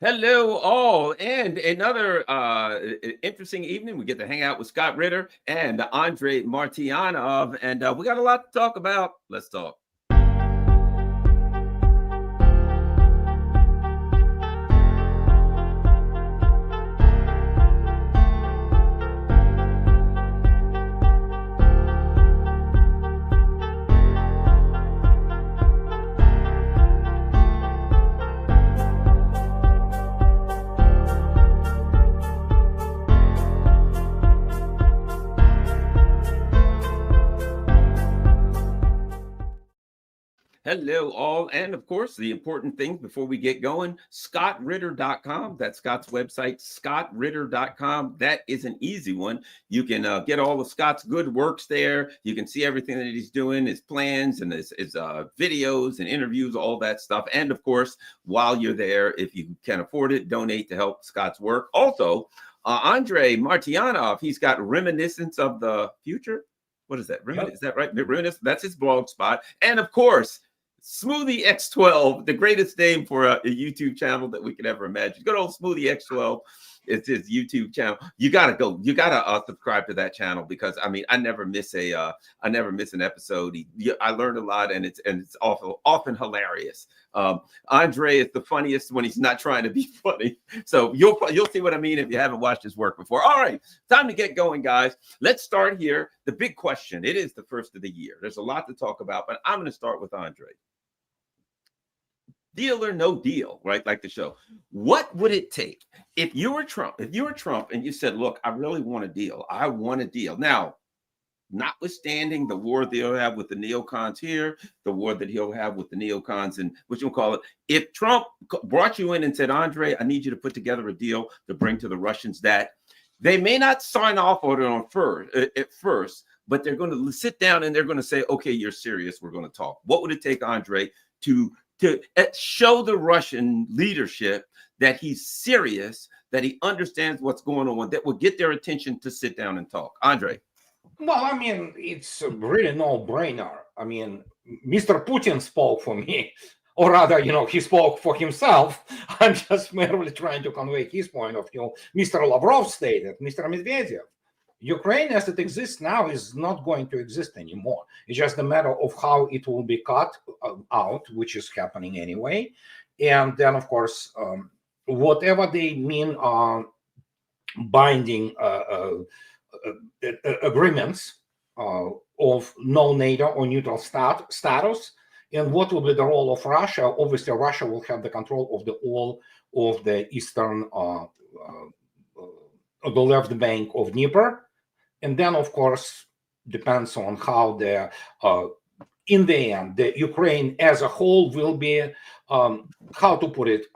Hello, all, and another interesting evening. We get to hang out with Scott Ritter and Andrei Martyanov, and we got a lot to talk about. Let's talk. Hello, all. And of course, the important things before we get going, scottritter.com. That's Scott's website, scottritter.com. That is an easy one. You can get all of Scott's good works there. You can see everything that he's doing, his plans and his videos and interviews, all that stuff. And of course, while you're there, if you can afford it, donate to help Scott's work. Also, Andrei Martyanov, he's got Reminiscence of the Future. What is that? Yep. Is that right? Reminiscence. That's his blog spot. And of course, Smoothie X12, the greatest name for a YouTube channel that we could ever imagine. Good old Smoothie X12. It's his YouTube channel. You gotta go. You gotta subscribe to that channel because I mean I never miss an episode. I learned a lot and it's often hilarious. Andrei is the funniest when he's not trying to be funny. So you'll see what I mean if you haven't watched his work before. All right, time to get going, guys. Let's start here. The big question. It is the first of the year. There's a lot to talk about, but I'm going to start with Andrei. Deal or no deal, right? Like the show. What would it take if you were Trump? If you were Trump and you said, "Look, I really want a deal. I want a deal." Now, notwithstanding the war that he'll have with the neocons here, the war that he'll have with the neocons and what you'll call it. If Trump brought you in and said, "Andrei, I need you to put together a deal to bring to the Russians that they may not sign off on it at first, but they're going to sit down and they're going to say, okay, you're serious. We're going to talk." What would it take, Andrei, to show the Russian leadership that he's serious, that he understands what's going on, that will get their attention to sit down and talk? Andrei. Well, I mean, it's a really no-brainer. I mean, Mr. Putin spoke for me, or rather, he spoke for himself. I'm just merely trying to convey his point of view. Mr. Lavrov stated, Mr. Medvedev, Ukraine as it exists now is not going to exist anymore. It's just a matter of how it will be cut out, which is happening anyway. And then, of course, whatever they mean binding agreements of no NATO or neutral status, and what will be the role of Russia? Obviously, Russia will have the control of the all of the eastern, the left bank of Dnieper. And then, of course, depends on how in the end, the Ukraine as a whole will be, how to put it,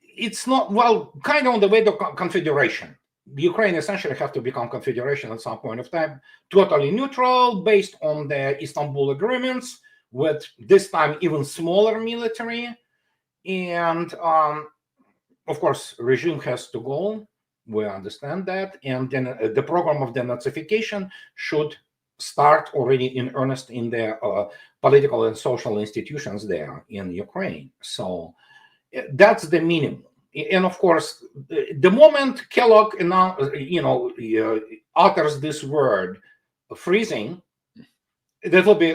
it's not, well, kind of on the way to confederation. Ukraine essentially have to become confederation at some point of time, totally neutral, based on the Istanbul agreements, with this time even smaller military. And of course, regime has to go. We understand that. And then the program of denazification should start already in earnest in the political and social institutions there in Ukraine. So that's the minimum. And of course, the moment Kellogg utters this word, freezing, that will be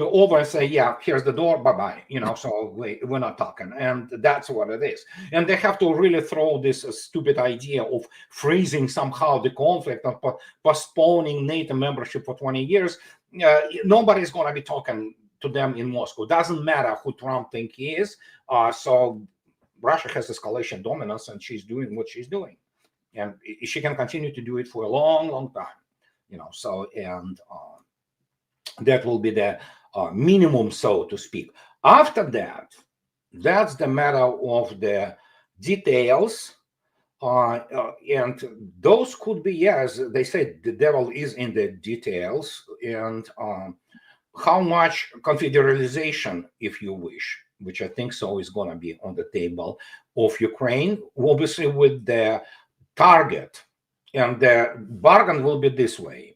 over and say, yeah, here's the door, bye-bye, so we're not talking. And that's what it is. And they have to really throw this stupid idea of freezing somehow the conflict and postponing NATO membership for 20 years. Nobody's going to be talking to them in Moscow. Doesn't matter who Trump think he is. So Russia has escalation dominance, and she's doing what she's doing. And she can continue to do it for a long, long time, so, and that will be the minimum, so to speak. After that, that's the matter of the details. And those could be, yes, they say the devil is in the details. And how much confederalization, if you wish, which I think so is going to be on the table of Ukraine, obviously with the target. And the bargain will be this way.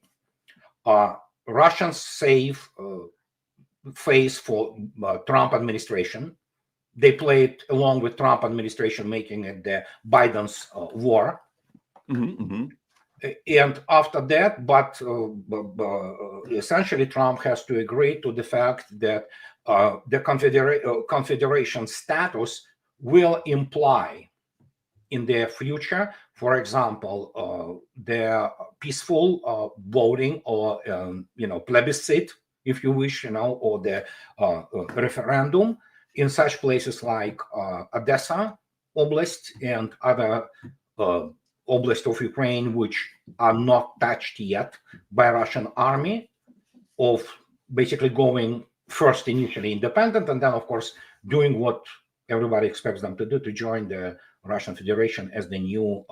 Russians save face for Trump administration. they played along with Trump administration, making it the Biden's war. And after that, but essentially Trump has to agree to the fact that the confederation status will imply in the future, for example, the peaceful voting or plebiscite, if you wish, or the referendum in such places like Odessa Oblast and other Oblast of Ukraine, which are not touched yet by Russian army, of basically going first initially independent, and then of course doing what everybody expects them to do, to join the Russian Federation as the new,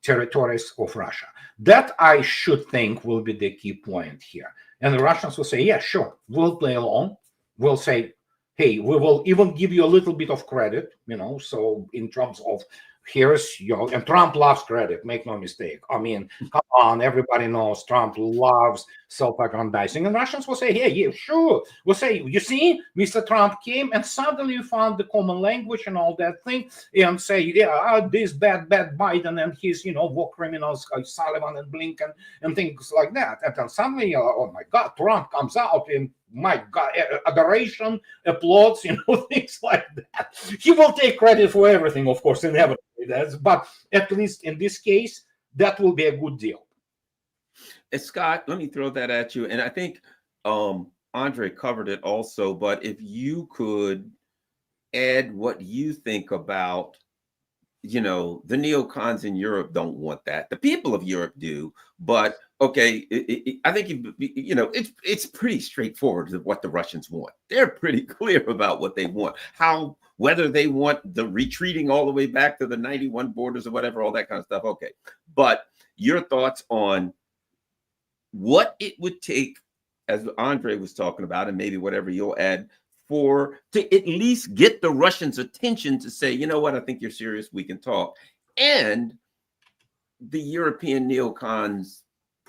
territories of Russia. That I should think will be the key point here. And the Russians will say, yeah, sure, we'll play along. We'll say, hey, we will even give you a little bit of credit, so in terms of here's your, and Trump loves credit, make no mistake. I mean, come on, everybody knows Trump loves self-aggrandizing. And Russians will say, yeah, sure. We'll say, you see, Mr. Trump came and suddenly you found the common language and all that thing, and say, yeah, this bad Biden and his, war criminals, Sullivan and Blinken and things like that. And then suddenly, oh my God, Trump comes out and my God, adoration, applause, things like that. He will take credit for everything, of course, inevitably. But at least in this case, that will be a good deal. And Scott, let me throw that at you. And I think Andrei covered it also, but if you could add what you think about, the neocons in Europe don't want that. The people of Europe do, but okay, I think it's pretty straightforward to what the Russians want. They're pretty clear about what they want. Whether they want the retreating all the way back to the 91 borders or whatever, all that kind of stuff. Okay, but your thoughts on what it would take, as Andrei was talking about, and maybe whatever you'll add, to at least get the Russians' attention to say, you know what, I think you're serious, we can talk. And the European neocons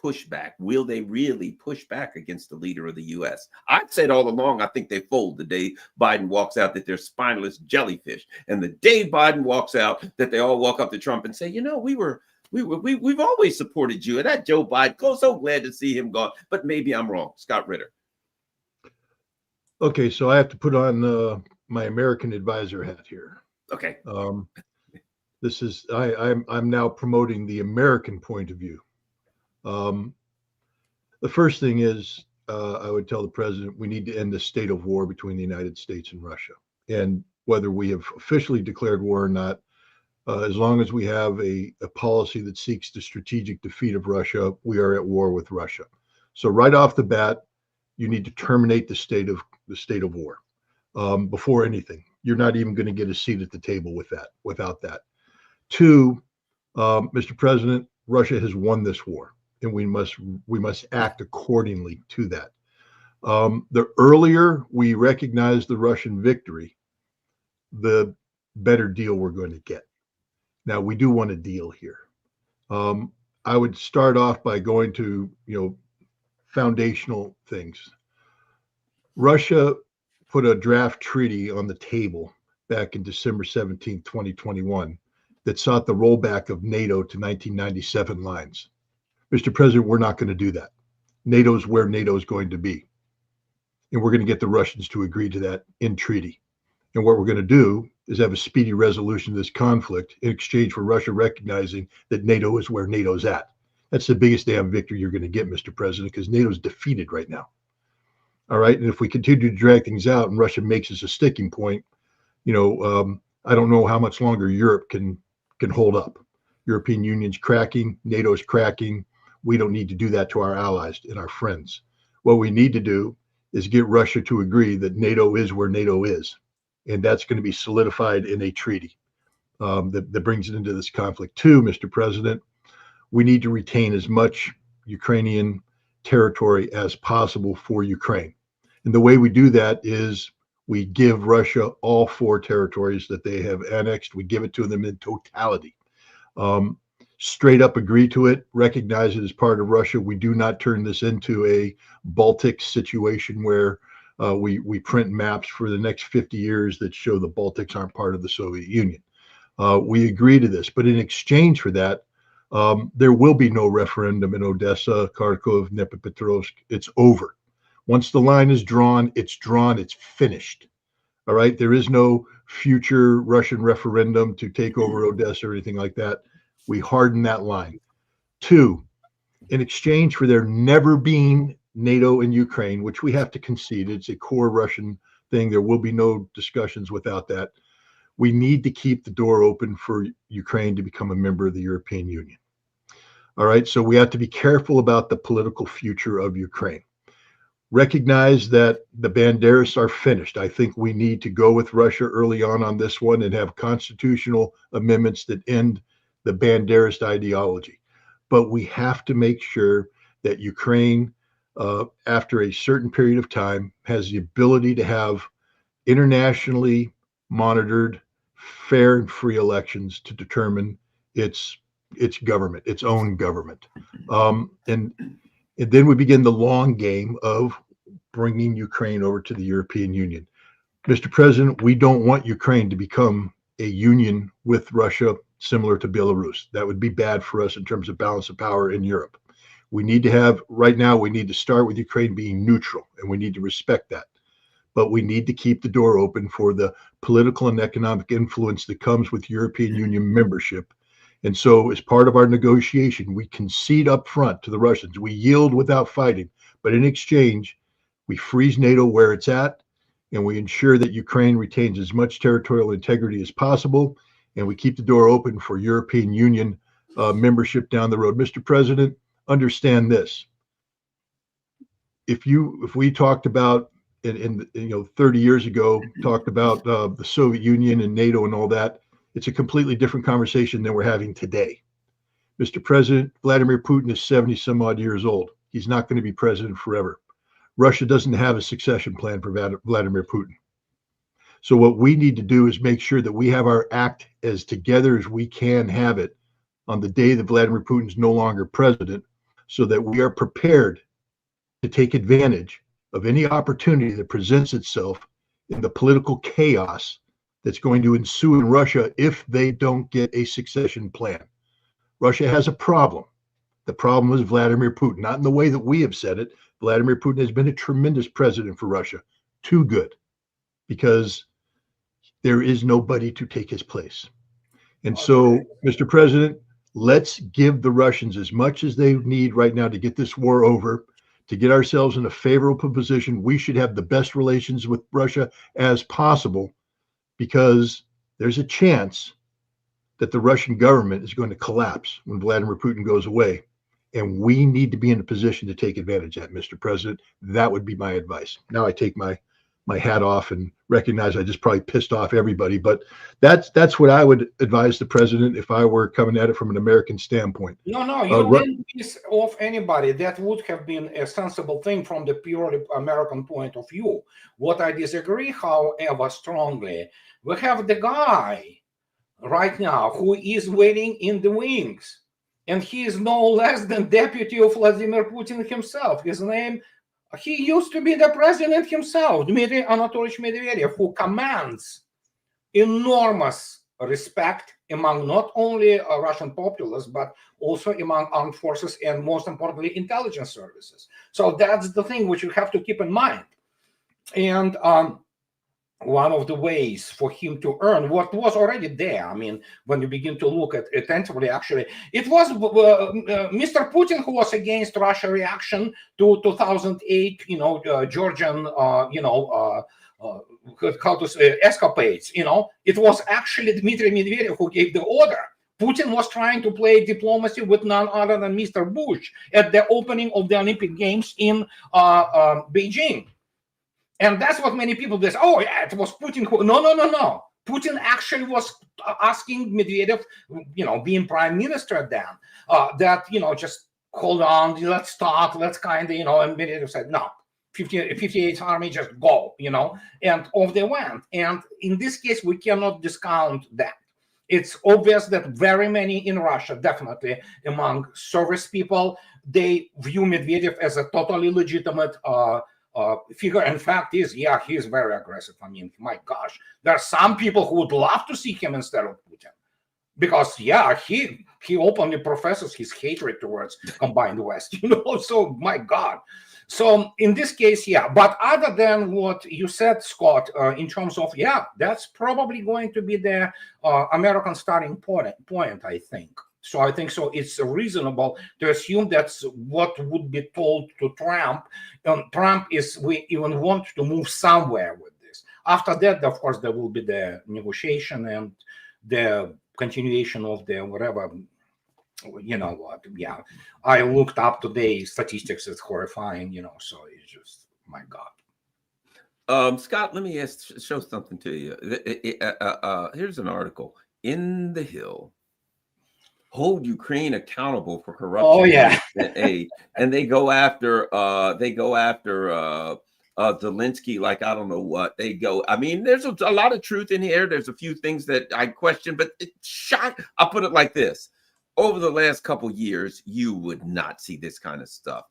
pushback. Will they really push back against the leader of the U.S.? I've said all along, I think they fold the day Biden walks out, that they're spineless jellyfish. And the day Biden walks out, that they all walk up to Trump and say, we've always supported you. And that Joe Biden, so glad to see him gone. But maybe I'm wrong. Scott Ritter. Okay, so I have to put on my American advisor hat here. Okay. This is I'm now promoting the American point of view. The first thing is I would tell the president we need to end the state of war between the United States and Russia. And whether we have officially declared war or not, as long as we have a policy that seeks the strategic defeat of Russia, we are at war with Russia. So right off the bat, you need to terminate the state of war before anything. You're not even going to get a seat at the table without that. Two, Mr. President, Russia has won this war, and we must act accordingly to that. The earlier we recognize the Russian victory, the better deal we're going to get. Now, we do want a deal here. I would start off by going to, foundational things. Russia put a draft treaty on the table back in December 17, 2021, that sought the rollback of NATO to 1997 lines. Mr. President, we're not going to do that. NATO's where NATO is going to be. And we're going to get the Russians to agree to that in treaty. And what we're going to do is have a speedy resolution of this conflict in exchange for Russia recognizing that NATO is where NATO's at. That's the biggest damn victory you're going to get, Mr. President, because NATO's defeated right now. All right. And if we continue to drag things out and Russia makes us a sticking point, I don't know how much longer Europe can hold up. European Union's cracking, NATO's cracking. We don't need to do that to our allies and our friends. What we need to do is get Russia to agree that NATO is where NATO is. And that's going to be solidified in a treaty that brings it into this conflict. Two, Mr. President, we need to retain as much Ukrainian territory as possible for Ukraine. And the way we do that is we give Russia all 4 territories that they have annexed. We give it to them in totality. Straight up agree to it, recognize it as part of Russia. We do not turn this into a Baltic situation where We print maps for the next 50 years that show the Baltics aren't part of the Soviet Union. We agree to this, but in exchange for that, there will be no referendum in Odessa, Kharkov, Dnipropetrovsk. It's over. Once the line is drawn, it's finished. All right. There is no future Russian referendum to take over Odessa or anything like that. We harden that line. 2, in exchange for there never being NATO in Ukraine, which we have to concede, it's a core Russian thing. There will be no discussions without that. We need to keep the door open for Ukraine to become a member of the European Union. All right. So we have to be careful about the political future of Ukraine. Recognize that the Banderists are finished. I think we need to go with Russia early on this one and have constitutional amendments that end the Banderist ideology. But we have to make sure that Ukraine, after a certain period of time, has the ability to have internationally monitored, fair and free elections to determine its government, its own government. And then we begin the long game of bringing Ukraine over to the European Union. Mr. President, we don't want Ukraine to become a union with Russia similar to Belarus. That would be bad for us in terms of balance of power in Europe. We need to start with Ukraine being neutral, and we need to respect that. But we need to keep the door open for the political and economic influence that comes with European Union membership. And so as part of our negotiation, we concede up front to the Russians. We yield without fighting, but in exchange, we freeze NATO where it's at, and we ensure that Ukraine retains as much territorial integrity as possible, and we keep the door open for European Union membership down the road. Mr. President, understand this. If we talked about in 30 years ago, talked about the Soviet Union and NATO and all that, it's a completely different conversation than we're having today. Mr. President, Vladimir Putin is 70 some odd years old. He's not going to be president forever. Russia doesn't have a succession plan for Vladimir Putin. So what we need to do is make sure that we have our act as together as we can have it on the day that Vladimir Putin is no longer president, so that we are prepared to take advantage of any opportunity that presents itself in the political chaos that's going to ensue in Russia if they don't get a succession plan. Russia has a problem. The problem is Vladimir Putin, not in the way that we have said it. Vladimir Putin has been a tremendous president for Russia, too good, because there is nobody to take his place. And so, Mr. President, let's give the Russians as much as they need right now to get this war over, to get ourselves in a favorable position. We should have the best relations with Russia as possible, because there's a chance that the Russian government is going to collapse when Vladimir Putin goes away. And we need to be in a position to take advantage of that, Mr. President. That would be my advice. Now I take my hat off and recognize I just probably pissed off everybody, but that's what I would advise the president if I were coming at it from an American standpoint. No, you didn't piss off anybody. That would have been a sensible thing from the purely American point of view. What I disagree, however, strongly, we have the guy right now who is waiting in the wings, and he is no less than deputy of Vladimir Putin himself. His name, he used to be the president himself, Dmitry Anatolyevich Medvedev, who commands enormous respect among not only Russian populace, but also among armed forces and, most importantly, intelligence services. So that's the thing which you have to keep in mind. And one of the ways for him to earn what was already there, I mean, when you begin to look at it attentively, actually, it was Mr. Putin who was against Russia reaction to 2008, Georgian, how to say, escapades. It was actually Dmitry Medvedev who gave the order. Putin was trying to play diplomacy with none other than Mr. Bush at the opening of the Olympic Games in Beijing. And that's what many people say. Oh, yeah, it was Putin who. No. Putin actually was asking Medvedev, being prime minister then, that, just hold on, let's start, let's kind of, and Medvedev said, no, 58th Army, just go, and off they went. And in this case, we cannot discount that. It's obvious that very many in Russia, definitely among service people, they view Medvedev as a totally legitimate figure. And fact is, yeah, he's very aggressive. I mean, my gosh, there are some people who would love to see him instead of Putin, because yeah, he openly professes his hatred towards combined West. So my God. So in this case, yeah. But other than what you said, Scott, in terms of, yeah, that's probably going to be the American starting point, I think. So I think so. It's reasonable to assume that's what would be told to Trump. Trump is, we even want to move somewhere with this. After that, of course, there will be the negotiation and the continuation of the whatever. You know what? Yeah, I looked up today. Statistics is horrifying. So it's just, my God. Scott, let me show something to you. Here's an article in The Hill. Hold Ukraine accountable for corruption. Oh yeah, and they go after Zelensky like I don't know what. They go. I mean, there's a lot of truth in here. There's a few things that I question, but it's shot. I'll put it like this: over the last couple years, you would not see this kind of stuff.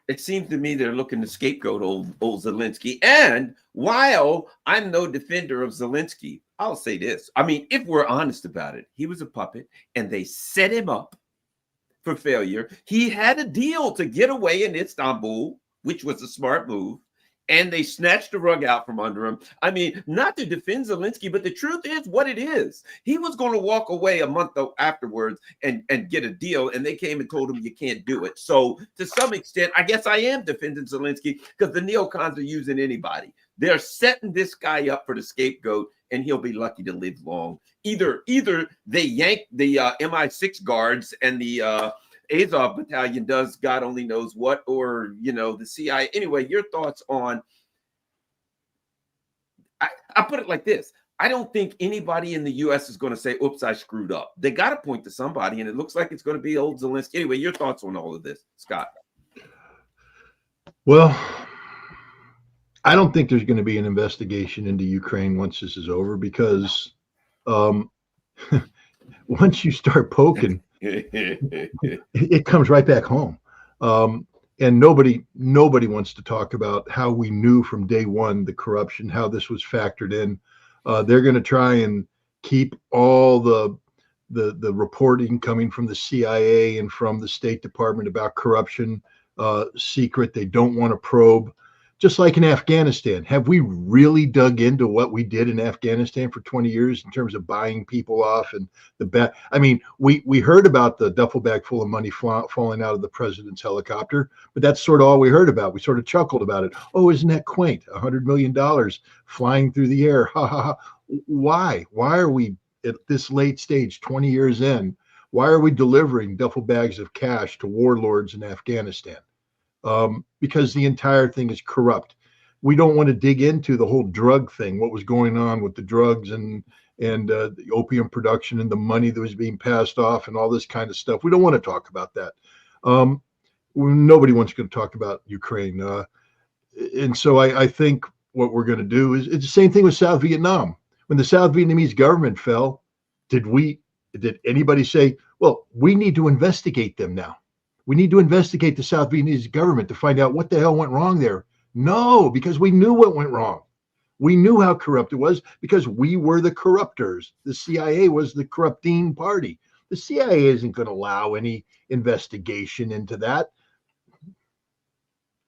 It seems to me they're looking to scapegoat old Zelensky. And while I'm no defender of Zelensky, I'll say this. I mean, if we're honest about it, he was a puppet and they set him up for failure. He had a deal to get away in Istanbul, which was a smart move, and they snatched the rug out from under him. I mean, not to defend Zelensky, but the truth is what it is. He was going to walk away a month afterwards and get a deal, and they came and told him you can't do it. So to some extent, I guess I am defending Zelensky because the neocons are using anybody. They're setting this guy up for the scapegoat, and he'll be lucky to live long. Either they yank the MI6 guards and the Azov battalion does God only knows what, or the CIA. Anyway, your thoughts on? I put it like this: I don't think anybody in the U.S. is going to say, "Oops, I screwed up." They got to point to somebody, and it looks like it's going to be old Zelensky. Anyway, your thoughts on all of this, Scott? Well, I don't think there's going to be an investigation into Ukraine once this is over, because once you start poking, it comes right back home. And nobody wants to talk about how we knew from day one the corruption, how this was factored in. They're going to try and keep all the reporting coming from the CIA and from the State Department about corruption secret. They don't want to probe. Just like in Afghanistan, have we really dug into what we did in Afghanistan for 20 years in terms of buying people off and the bad? I mean, we heard about the duffel bag full of money falling out of the president's helicopter, but that's sort of all we heard about. We sort of chuckled about it. Oh, isn't that quaint? $100 million flying through the air. Ha ha ha. Why? Why are we at this late stage, 20 years in? Why are we delivering duffel bags of cash to warlords in Afghanistan? Because the entire thing is corrupt. We don't want to dig into the whole drug thing, what was going on with the drugs and the opium production and the money that was being passed off and all this kind of stuff. We don't want to talk about that. Nobody wants to talk about Ukraine. And so I think what we're going to do is it's the same thing with South Vietnam. When the South Vietnamese government fell, did anybody say, well, we need to investigate them now? We need to investigate the South Vietnamese government to find out what the hell went wrong there. No, because we knew what went wrong. We knew how corrupt it was because we were the corruptors. The CIA was the corrupting party. The CIA isn't going to allow any investigation into that.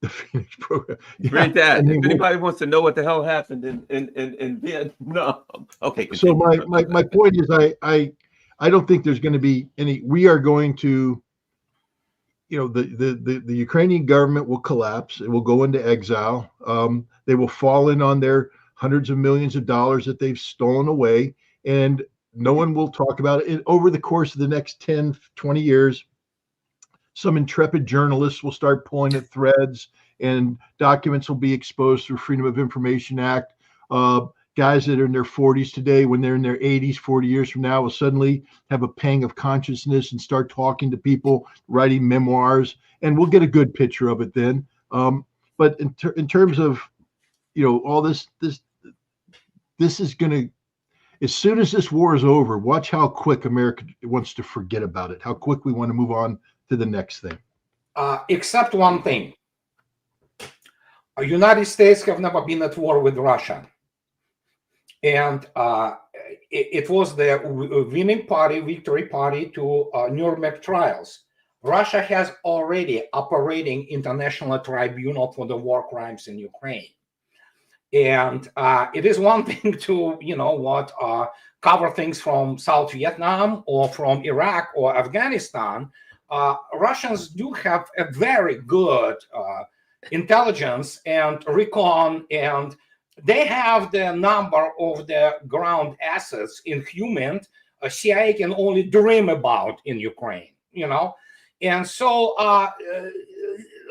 The Phoenix program. Read that. If anybody wants to know what the hell happened in Vietnam. Okay. So my point is I don't think there's going to be any. We are going to. The Ukrainian government will collapse. It will go into exile. They will fall in on their hundreds of millions of dollars that they've stolen away, and no one will talk about it. Over the course of the next 10, 20 years, some intrepid journalists will start pulling at threads, and documents will be exposed through Freedom of Information Act. Guys that are in their 40s today, when they're in their 80s, 40 years from now, will suddenly have a pang of consciousness and start talking to people, writing memoirs, and we'll get a good picture of it then. But in terms of, all this is going to, as soon as this war is over, watch how quick America wants to forget about it, how quick we want to move on to the next thing. Except one thing. United States have never been at war with Russia. And it was the winning party, victory party to Nuremberg trials. Russia has already operating international tribunal for the war crimes in Ukraine. And it is one thing to, cover things from South Vietnam or from Iraq or Afghanistan. Russians do have a very good intelligence and recon, and they have the number of the ground assets in human CIA can only dream about in Ukraine, And so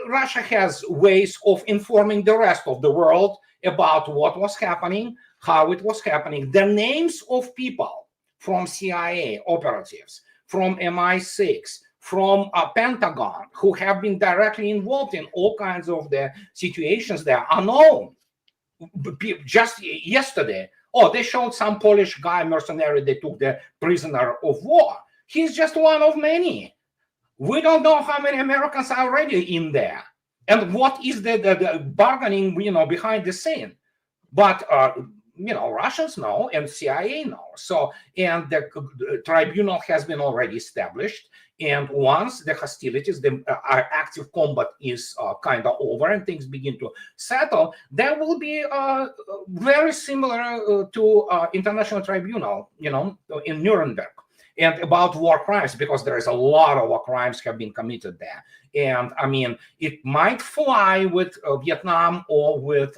Russia has ways of informing the rest of the world about what was happening, how it was happening, the names of people from CIA operatives, from MI6, from Pentagon, who have been directly involved in all kinds of the situations that are known. Just yesterday, they showed some Polish guy mercenary they took the prisoner of war. He's just one of many. We don't know how many Americans are already in there, and what is the bargaining, behind the scene. But Russians know and CIA know. So, and the tribunal has been already established. And once the hostilities, the active combat is kind of over and things begin to settle, there will be very similar to international tribunal, in Nuremberg. And about war crimes, because there is a lot of war crimes have been committed there. And I mean, it might fly with Vietnam or with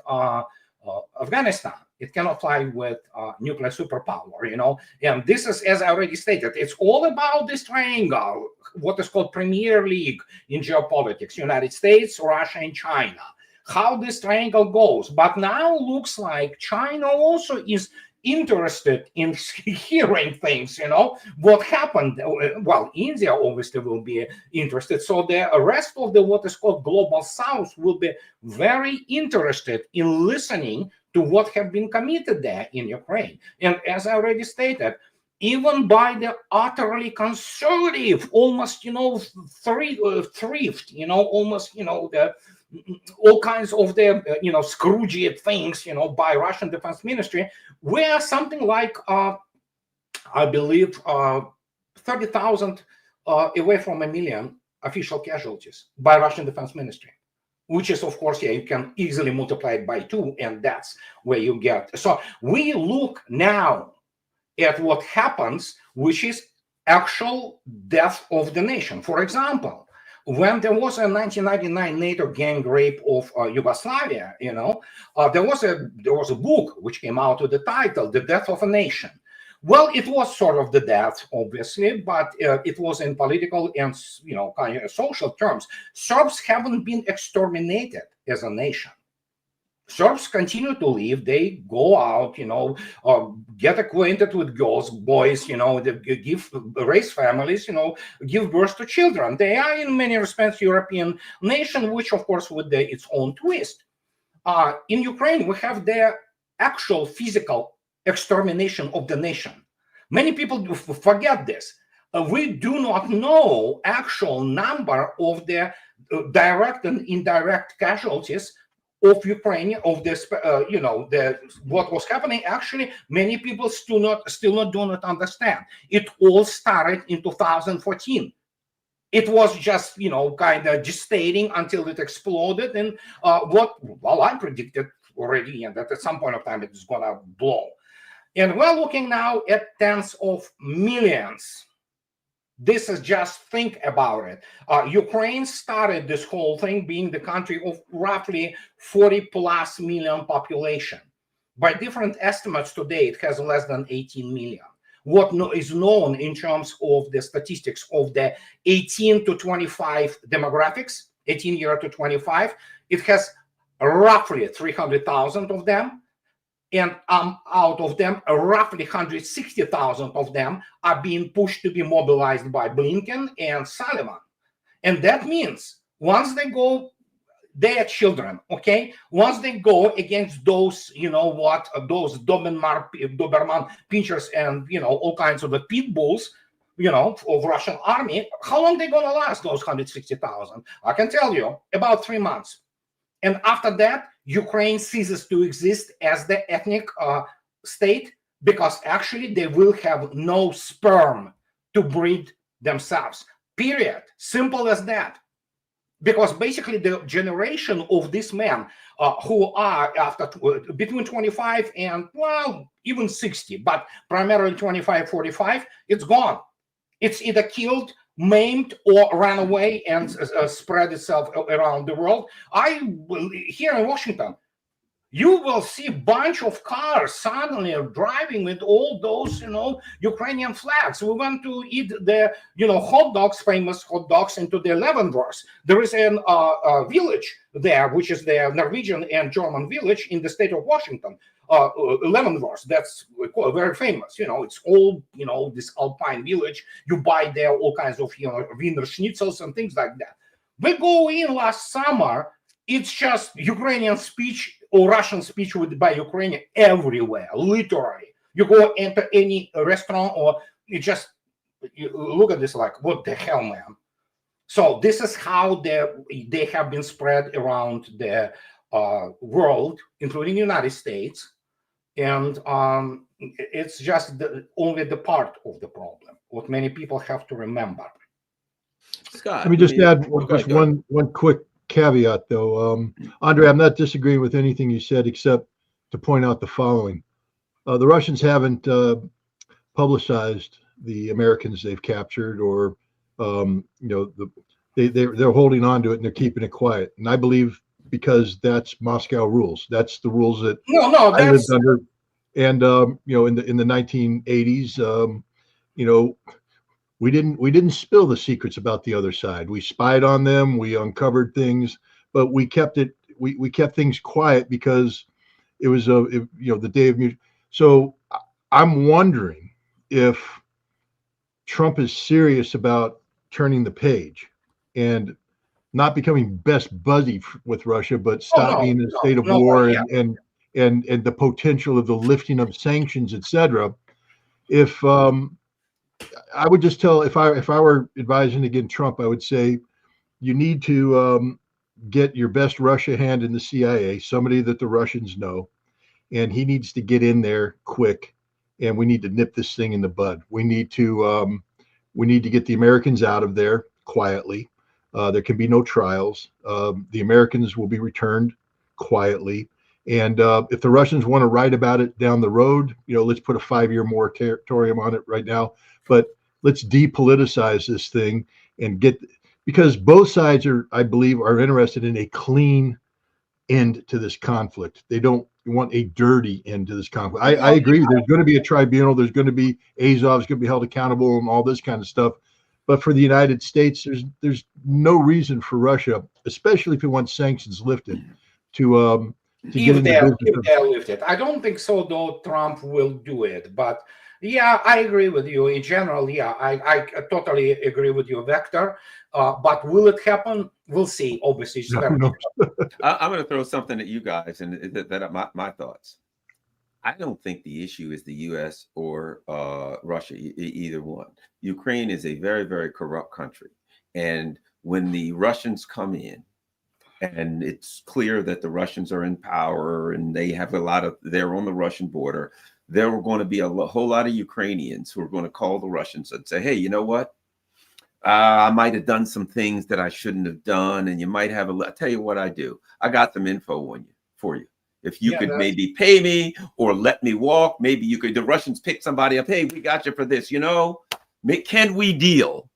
Afghanistan. It cannot fly with nuclear superpower, And this is, as I already stated, it's all about this triangle, what is called Premier League in geopolitics, United States, Russia, and China. How this triangle goes. But now looks like China also is interested in hearing things, what happened. Well, India obviously will be interested. So the rest of the what is called global south will be very interested in listening to what have been committed there in Ukraine. And as I already stated, even by the utterly conservative, almost, thrift, almost, the all kinds of the Scrooge things by Russian Defense Ministry, where something like I believe 30,000 away from 1 million official casualties by Russian Defense Ministry, which is, of course, you can easily multiply it by 2, and that's where you get. So we look now at what happens, which is actual death of the nation. For example, when there was a 1999 NATO gang rape of Yugoslavia, there was a book which came out with the title "The Death of a Nation." Well, it was sort of the death, obviously, but it was in political and kind of social terms. Serbs haven't been exterminated as a nation. Serbs continue to live. They go out, get acquainted with girls, boys, they raise families, give birth to children. They are, in many respects, European nation, which, of course, with its own twist. In Ukraine, we have the actual physical extermination of the nation. Many people forget this. We do not know actual number of the direct and indirect casualties of Ukraine, of this, what was happening. Actually, many people still do not understand. It all started in 2014. It was just, kind of gestating until it exploded. And I predicted already, and that at some point of time it is going to blow. And we're looking now at tens of millions. This is just think about it. Ukraine started this whole thing being the country of roughly 40 plus million population. By different estimates today, it has less than 18 million. What is known in terms of the statistics of the 18 to 25 demographics, 18 year to 25, it has roughly 300,000 of them. And out of them, roughly 160,000 of them are being pushed to be mobilized by Blinken and Sullivan. And that means once they go, they are children, okay? Once they go against those, those Doberman pinchers and, all kinds of the pit bulls, of Russian army, how long they going to last, those 160,000? I can tell you, about 3 months. And after that, Ukraine ceases to exist as the ethnic state, because actually they will have no sperm to breed themselves. Period. Simple as that. Because basically the generation of these men who are after between 25 and, well, even 60, but primarily 25, 45, it's gone. It's either killed, maimed, or ran away and spread itself around the world. Here in Washington, you will see a bunch of cars suddenly driving with all those, Ukrainian flags. We want to eat the, hot dogs, famous hot dogs, into the Leavenworth. There is a village there, which is the Norwegian and German village in the state of Washington, Leavenworth. That's very famous. It's all, this alpine village. You buy there all kinds of, Wiener schnitzels and things like that. We go in last summer. It's just Ukrainian speech or Russian speech by Ukrainian everywhere, literally. You go into any restaurant or you look at this like, what the hell, man? So this is how they have been spread around the world, including the United States. And it's just only the part of the problem, what many people have to remember. Scott, let me just add one quick caveat, though. Andrei, I'm not disagreeing with anything you said, except to point out the following. The Russians haven't publicized the Americans they've captured, or they're holding on to it and they're keeping it quiet. And I believe because that's Moscow rules. That's the rules that I lived under. And in the 1980s, we didn't spill the secrets about the other side. We spied on them. We uncovered things, but we kept things quiet because it was the day of music. So I'm wondering if Trump is serious about turning the page and not becoming best buddy with Russia, but stop being in a state of war and the potential of the lifting of sanctions, etc. If I would just tell, if I were advising against Trump, I would say you need to get your best Russia hand in the CIA, somebody that the Russians know, and he needs to get in there quick, and we need to nip this thing in the bud. We need to get the Americans out of there quietly. There can be no trials. The Americans will be returned quietly. And if the Russians want to write about it down the road, let's put a 5-year moratorium on it right now. But let's depoliticize this thing and because both sides I believe are interested in a clean end to this conflict. They don't want a dirty end to this conflict. I agree. There's going to be a tribunal. There's going to be Azov's going to be held accountable and all this kind of stuff. But for the United States, there's no reason for Russia, especially if it wants sanctions lifted, to if they're lifted. I don't think so, though. Trump will do it, but yeah, I agree with you in general. Yeah, I totally agree with you, Vector. But will it happen? We'll see. Obviously, I'm going to throw something at you guys, and that are my thoughts. I don't think the issue is the U.S. or Russia, either one. Ukraine is a very, very corrupt country, and when the Russians come in, and it's clear that the Russians are in power and they have they're on the Russian border, there are going to be a whole lot of Ukrainians who are going to call the Russians and say, hey, you know what? I might have done some things that I shouldn't have done. And you might have I'll tell you what I do. I got some info for you. If you could maybe pay me or let me walk, maybe you could, the Russians pick somebody up. Hey, we got you for this, can we deal?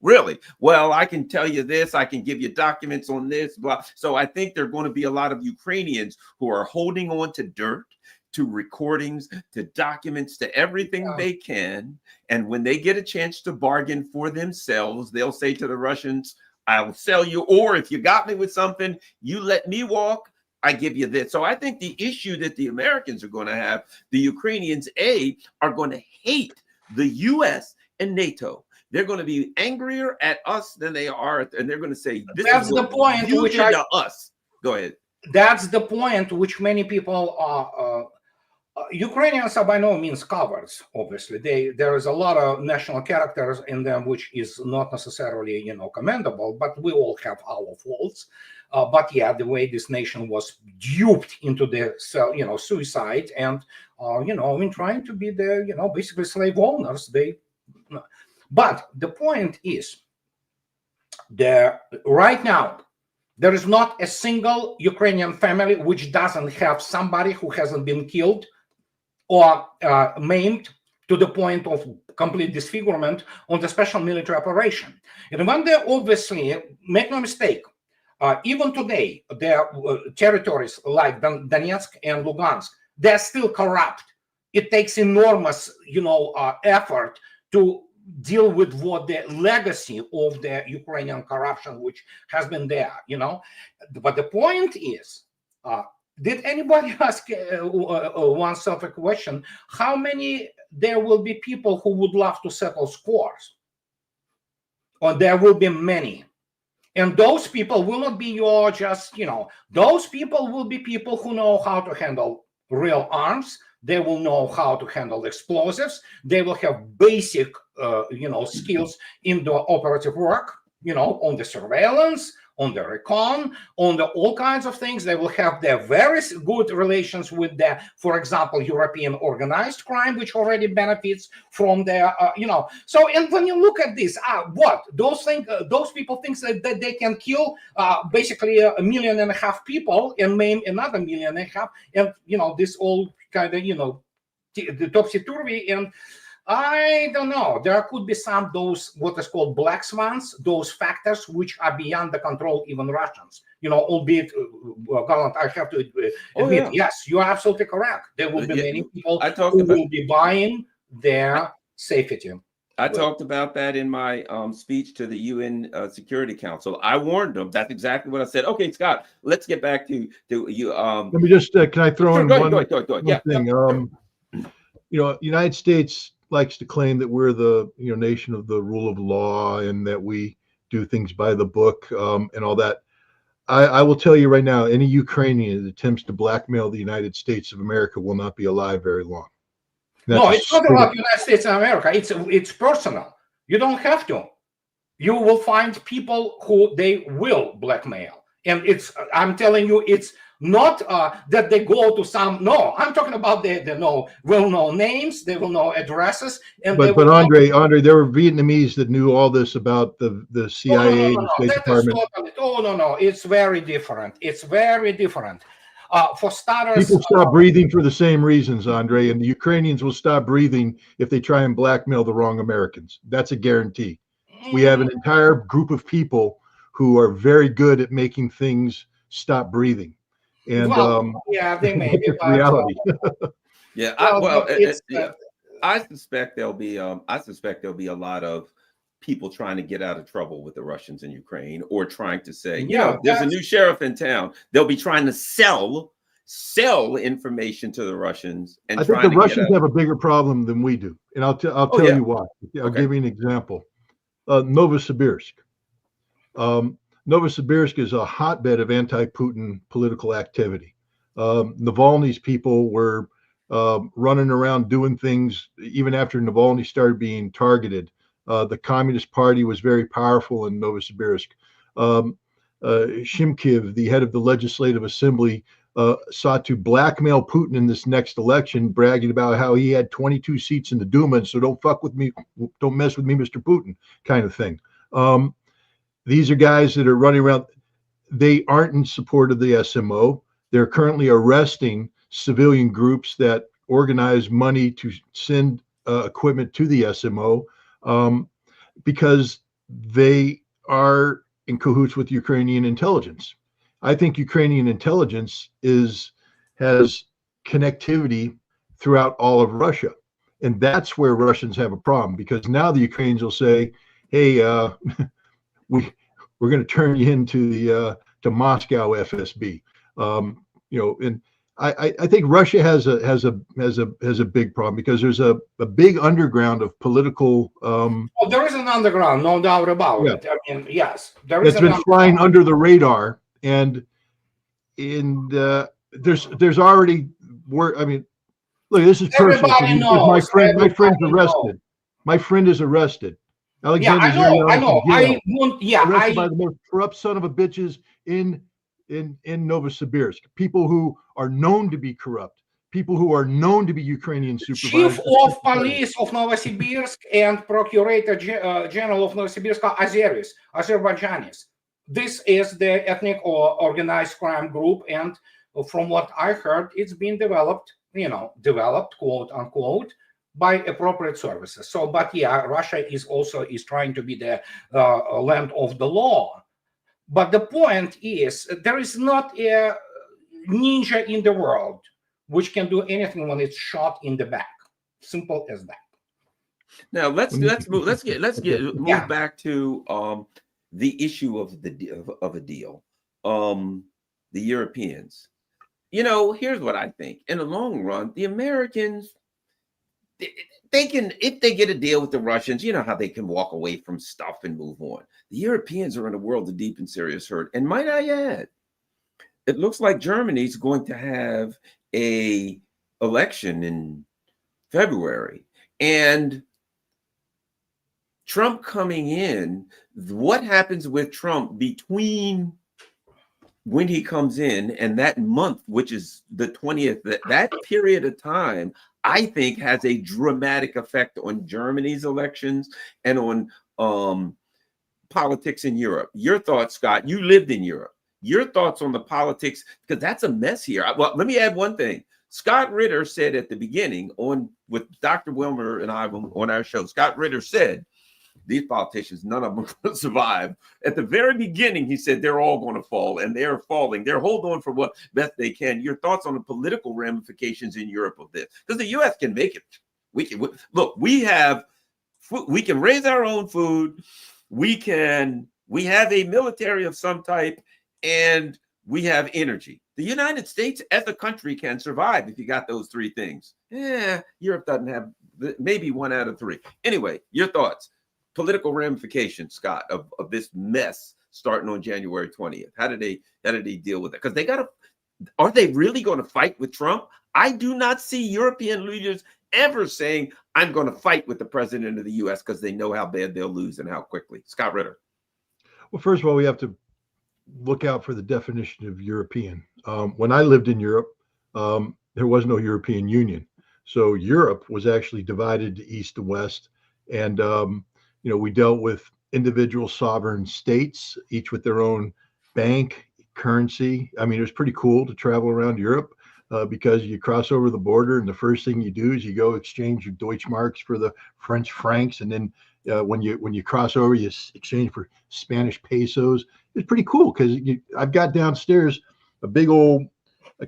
Really? Well, I can tell you this. I can give you documents on this. Blah. So I think there are going to be a lot of Ukrainians who are holding on to dirt, to recordings, to documents, to everything they can. And when they get a chance to bargain for themselves, they'll say to the Russians, I'll sell you. Or if you got me with something, you let me walk, I give you this. So I think the issue that the Americans are going to have, the Ukrainians, are going to hate the U.S. and NATO. They're going to be angrier at us than they are, and they're going to say, "That's the point you did to us." Go ahead. That's the point which many people Ukrainians are by no means cowards. Obviously, there is a lot of national characters in them, which is not necessarily commendable. But we all have our faults. But yeah, the way this nation was duped into the suicide, and in trying to be the basically slave owners, But the point is, right now there is not a single Ukrainian family which doesn't have somebody who hasn't been killed or maimed to the point of complete disfigurement on the special military operation. And when they obviously, make no mistake, even today, their territories like Donetsk and Lugansk, they're still corrupt. It takes enormous, effort to deal with what the legacy of the Ukrainian corruption, which has been there, But the point is, did anybody ask oneself a question? How many there will be people who would love to settle scores? Or there will be many. And those people will not be those people will be people who know how to handle real arms. They will know how to handle explosives. They will have basic, skills in the operative work, on the surveillance, on the recon, on all kinds of things. They will have their very good relations with for example, European organized crime, which already benefits from their, So, and when you look at this, those people think that they can kill basically 1.5 million people and maim another 1.5 million, and this all kind of the topsy-turvy. And I don't know. There could be those what is called black swans, those factors which are beyond the control even Russians. Albeit, Gallant, I have to admit, yes, you are absolutely correct. There will be many people who will be buying their safety. I talked about that in my speech to the UN Security Council. I warned them. That's exactly what I said. Okay, Scott, let's get back to you. Let me just, can I throw in one thing? United States likes to claim that we're the nation of the rule of law and that we do things by the book and all that. I will tell you right now, any Ukrainian that attempts to blackmail the United States of America will not be alive very long. No, it's not about United States of America. It's personal. You don't have to. You will find people who they will blackmail, and I'm telling you, it's not that they go to some. No, I'm talking about they will know names, they will know addresses, and but Andrei, there were Vietnamese that knew all this about the CIA, the State Department. No, it's very different. It's very different. For starters, people stop breathing for the same reasons, Andrei, and the Ukrainians will stop breathing if they try and blackmail the wrong Americans. That's a guarantee. We have an entire group of people who are very good at making things stop breathing. And they may be reality. I suspect there'll be a lot of people trying to get out of trouble with the Russians in Ukraine, or trying to say, there's a new sheriff in town. They'll be trying to sell information to the Russians. And I think the Russians have a bigger problem than we do, and I'll tell you why. I'll give you an example. Novosibirsk. Novosibirsk is a hotbed of anti-Putin political activity. Navalny's people were running around doing things even after Navalny started being targeted. The Communist Party was very powerful in Novosibirsk. Shimkiv, the head of the Legislative Assembly, sought to blackmail Putin in this next election, bragging about how he had 22 seats in the Duma, and so don't fuck with me, don't mess with me, Mr. Putin, kind of thing. These are guys that are running around. They aren't in support of the SMO. They're currently arresting civilian groups that organize money to send equipment to the SMO because they are in cahoots with Ukrainian intelligence. I think Ukrainian intelligence has connectivity throughout all of Russia. And that's where Russians have a problem, because now the Ukrainians will say, hey, we're going to turn you into the to Moscow FSB. And I think Russia has a big problem, because there's a big underground of political. There is an underground, no doubt about it. I mean, yes, there is. It's been flying under the radar, and there's already work. I mean, Look, this is personal. Everybody My knows. friend's Everybody arrested. knows. My friend is arrested. Yeah, Alexander I know. I Zirianov know. in jail, I want. Yeah, arrested by the most corrupt son of a bitches in Novosibirsk. People who are known to be corrupt. People who are known to be Ukrainian Chief supervisors. of Police of Novosibirsk and Procurator General of Novosibirsk are Azeris, Azerbaijanis. This is the ethnic or organized crime group, and from what I heard, it's been developed, quote unquote, by appropriate services. So, but yeah, Russia is trying to be the land of the law. But the point is, there is not a ninja in the world which can do anything when it's shot in the back. Simple as that. Now let's move back to the issue of a deal. The Europeans. Here's what I think. In the long run, the Americans, they can, if they get a deal with the Russians, you know how they can walk away from stuff and move on. The Europeans are in a world of deep and serious hurt. And might I add, it looks like Germany's going to have a election in February. And Trump coming in, what happens with Trump between when he comes in and that month, which is the 20th, that period of time, I think has a dramatic effect on Germany's elections and on politics in Europe. Your thoughts, Scott? You lived in Europe. Your thoughts on the politics, because that's a mess here. Well, let me add one thing. Scott Ritter said at the beginning with Dr. Wilmer and I on our show, Scott Ritter said, these politicians, none of them are going to survive. At the very beginning, he said they're all going to fall, and they're falling. They're holding on for what best they can. Your thoughts on the political ramifications in Europe of this? Because the U.S. can make it. We can raise our own food. We have a military of some type, and we have energy. The United States as a country can survive if you got those three things. Europe doesn't have maybe one out of three. Anyway, your thoughts. Political ramifications, Scott, of this mess starting on January 20th. How did they deal with it? Because are they really going to fight with Trump? I do not see European leaders ever saying, I'm going to fight with the president of the U.S. because they know how bad they'll lose and how quickly. Scott Ritter. Well, first of all, we have to look out for the definition of European. When I lived in Europe, there was no European Union. So Europe was actually divided to east and west. And we dealt with individual sovereign states, each with their own bank, currency. I mean, it was pretty cool to travel around Europe because you cross over the border and the first thing you do is you go exchange your Deutschmarks for the French francs. And then when you cross over, you exchange for Spanish pesos. It's pretty cool because I've got downstairs a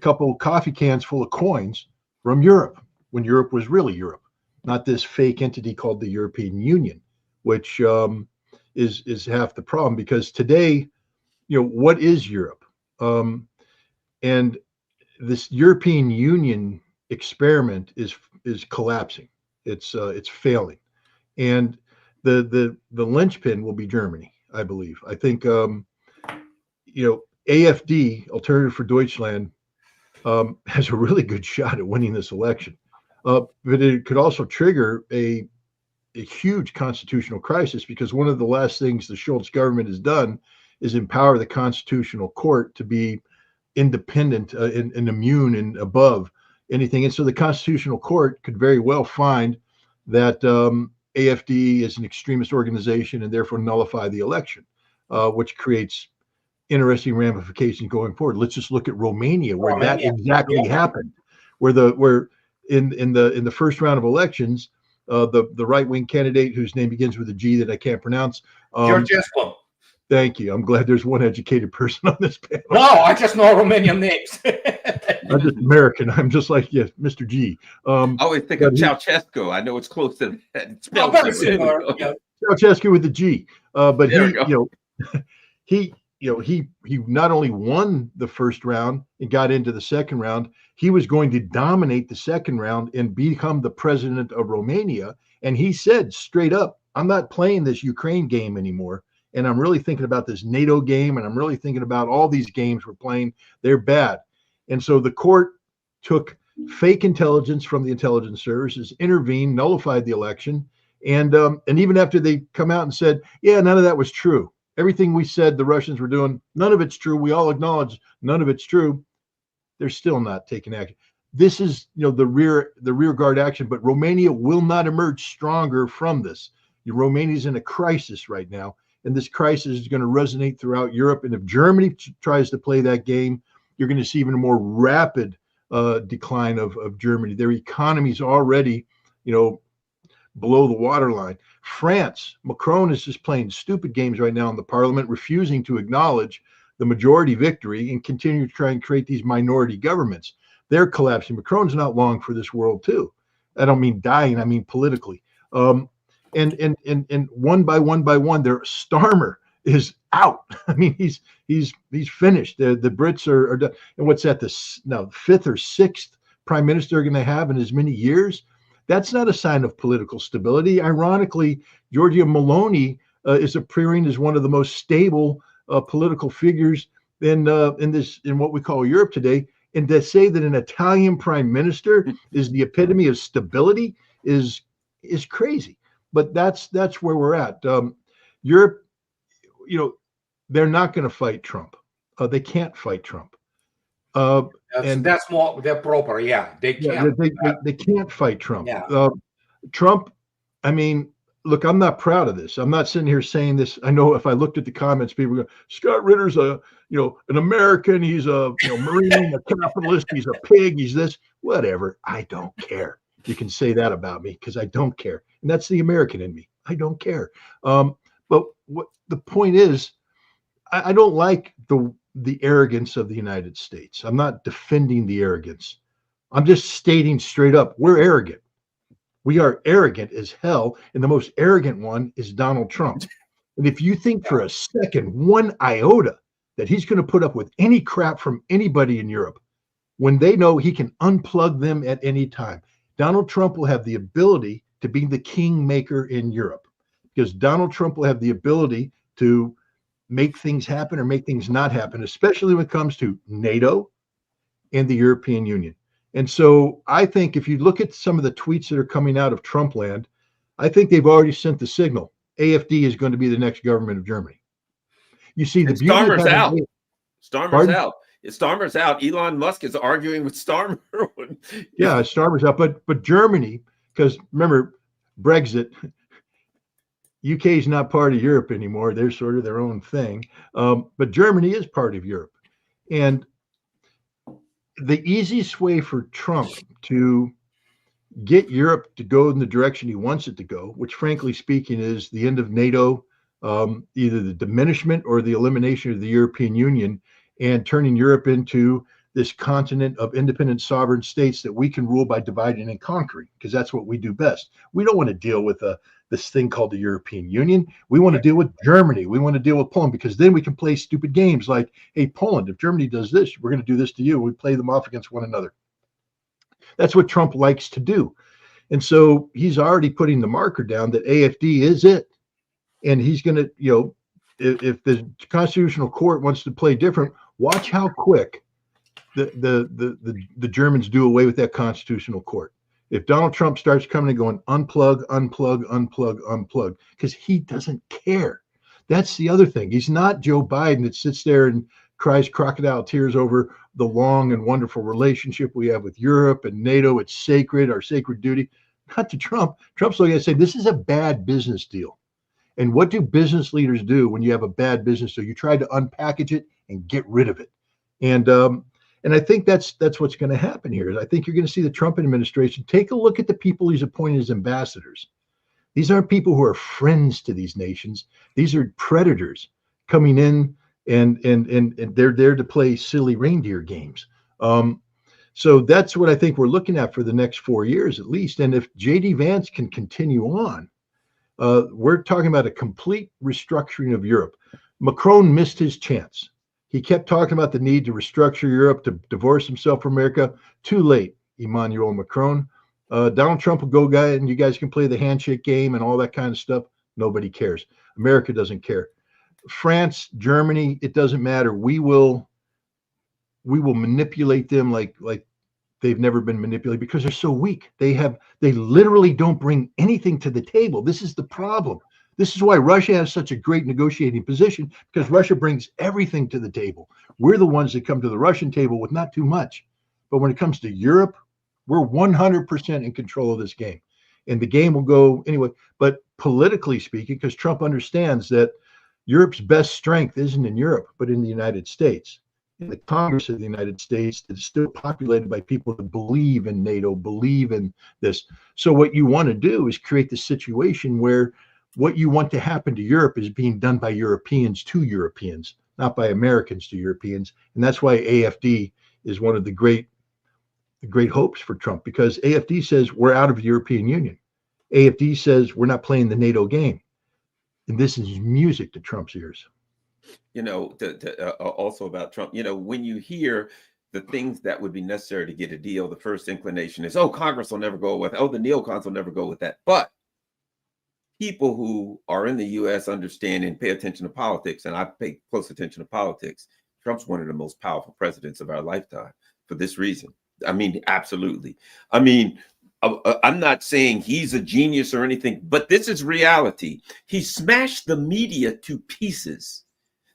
couple coffee cans full of coins from Europe when Europe was really Europe, not this fake entity called the European Union, which is half the problem. Because today, what is Europe? And this European Union experiment is collapsing. It's failing, and the linchpin will be Germany, I believe. I think AfD, Alternative for Deutschland, has a really good shot at winning this election, but it could also trigger a huge constitutional crisis, because one of the last things the Schultz government has done is empower the Constitutional Court to be independent and immune and above anything. And so the Constitutional Court could very well find that AfD is an extremist organization and therefore nullify the election, which creates interesting ramifications going forward. Let's just look at Romania, where that exactly happened, where in the first round of elections, the right-wing candidate whose name begins with a G that I can't pronounce. Georgescu. Thank you. I'm glad there's one educated person on this panel. No, I just know Romanian names. I'm just American. I'm just like, yes, Mr. G. I always think of Ceausescu. I know it's close to that. Very similar. Yeah. Ceausescu with the G. But he not only won the first round and got into the second round, he was going to dominate the second round and become the president of Romania. And he said straight up, I'm not playing this Ukraine game anymore. And I'm really thinking about this NATO game. And I'm really thinking about all these games we're playing. They're bad. And so the court took fake intelligence from the intelligence services intervened, nullified the election, and even after they come out and said, yeah, none of that was true. Everything we said the Russians were doing, none of it's true. We all acknowledge none of it's true. They're still not taking action. This is, the rear guard action, but Romania will not emerge stronger from this. Romania's in a crisis right now, and this crisis is going to resonate throughout Europe. And if Germany tries to play that game, you're going to see even a more rapid decline of Germany. Their economy is already, below the waterline. France, Macron is just playing stupid games right now in the parliament, refusing to acknowledge the majority victory and continue to try and create these minority governments. They're collapsing. Macron's not long for this world too. I don't mean dying, I mean politically. And one by one, their Starmer is out. I mean, he's finished. The Brits are done. And what's that? The fifth or sixth prime minister they're going to have in as many years. That's not a sign of political stability. Ironically, Giorgia Meloni is appearing as one of the most stable political figures in what we call Europe today. And to say that an Italian prime minister is the epitome of stability is crazy. But that's where we're at. Europe, they're not going to fight Trump. They can't fight Trump. That's more they're proper. Yeah, they can't. They can't fight Trump. Yeah. Trump. I mean, look, I'm not proud of this. I'm not sitting here saying this. I know if I looked at the comments, people go, Scott Ritter's an American. He's a Marine, a capitalist. He's a pig. He's this, whatever. I don't care. You can say that about me because I don't care. And that's the American in me. I don't care. But what the point is, I don't like the arrogance of the United States. I'm not defending the arrogance. I'm just stating straight up, we're arrogant. We are arrogant as hell. And the most arrogant one is Donald Trump. And if you think for a second, one iota, that he's going to put up with any crap from anybody in Europe, when they know he can unplug them at any time, Donald Trump will have the ability to be the kingmaker in Europe, because Donald Trump will have the ability to make things happen or make things not happen, especially when it comes to NATO and the European Union. And so I think if you look at some of the tweets that are coming out of Trump land, I think they've already sent the signal. AfD is going to be the next government of Germany. You see, the beauty Starmer's of out. Starmer's Pardon? out. Starmer's out. Elon Musk is arguing with Starmer. Yeah, Starmer's out. But Germany, because remember, Brexit, UK is not part of Europe anymore. They're sort of their own thing. But Germany is part of Europe. And the easiest way for Trump to get Europe to go in the direction he wants it to go, which frankly speaking is the end of NATO, either the diminishment or the elimination of the European Union, and turning Europe into this continent of independent sovereign states that we can rule by dividing and conquering, because that's what we do best. We don't want to deal with this thing called the European Union. We want to deal with Germany. We want to deal with Poland, because then we can play stupid games like, hey, Poland, if Germany does this, we're going to do this to you. We play them off against one another. That's what Trump likes to do. And so he's already putting the marker down that AfD is it. And he's going to, if the Constitutional Court wants to play different, watch how quick the Germans do away with that Constitutional Court. If Donald Trump starts coming and going, unplug, because he doesn't care. That's the other thing. He's not Joe Biden that sits there and cries crocodile tears over the long and wonderful relationship we have with Europe and NATO. It's sacred, our sacred duty. Not to Trump. Trump's looking at say, this is a bad business deal. And what do business leaders do when you have a bad business deal? You try to unpackage it and get rid of it. And I think that's what's going to happen here. I think you're going to see the Trump administration take a look at the people he's appointed as ambassadors. These aren't people who are friends to these nations. These are predators coming in, and they're there to play silly reindeer games. So that's what I think we're looking at for the next 4 years at least. And if J.D. Vance can continue on, we're talking about a complete restructuring of Europe. Macron missed his chance. He kept talking about the need to restructure Europe, to divorce himself from America. Too late, Emmanuel Macron. Donald Trump will go, guy, and you guys can play the handshake game and all that kind of stuff. Nobody cares. America doesn't care. France, Germany, it doesn't matter. We will manipulate them like they've never been manipulated because they're so weak. They literally don't bring anything to the table. This is the problem. This is why Russia has such a great negotiating position, because Russia brings everything to the table. We're the ones that come to the Russian table with not too much. But when it comes to Europe, we're 100% in control of this game. And the game will go anyway. But politically speaking, because Trump understands that Europe's best strength isn't in Europe, but in the United States. In the Congress of the United States, that is still populated by people that believe in NATO, believe in this. So what you want to do is create the situation where what you want to happen to Europe is being done by Europeans to Europeans, not by Americans to Europeans. And that's why AFD is one of the great hopes for Trump, because AFD says we're out of the European Union. AFD says we're not playing the NATO game. And this is music to Trump's ears. Also about Trump, when you hear the things that would be necessary to get a deal, the first inclination is, oh, Congress will never go with, oh, the neocons will never go with that. But people who are in the U.S. understand and pay attention to politics, and I pay close attention to politics, Trump's one of the most powerful presidents of our lifetime for this reason. I mean, absolutely. I mean, I'm not saying he's a genius or anything, but this is reality. He smashed the media to pieces.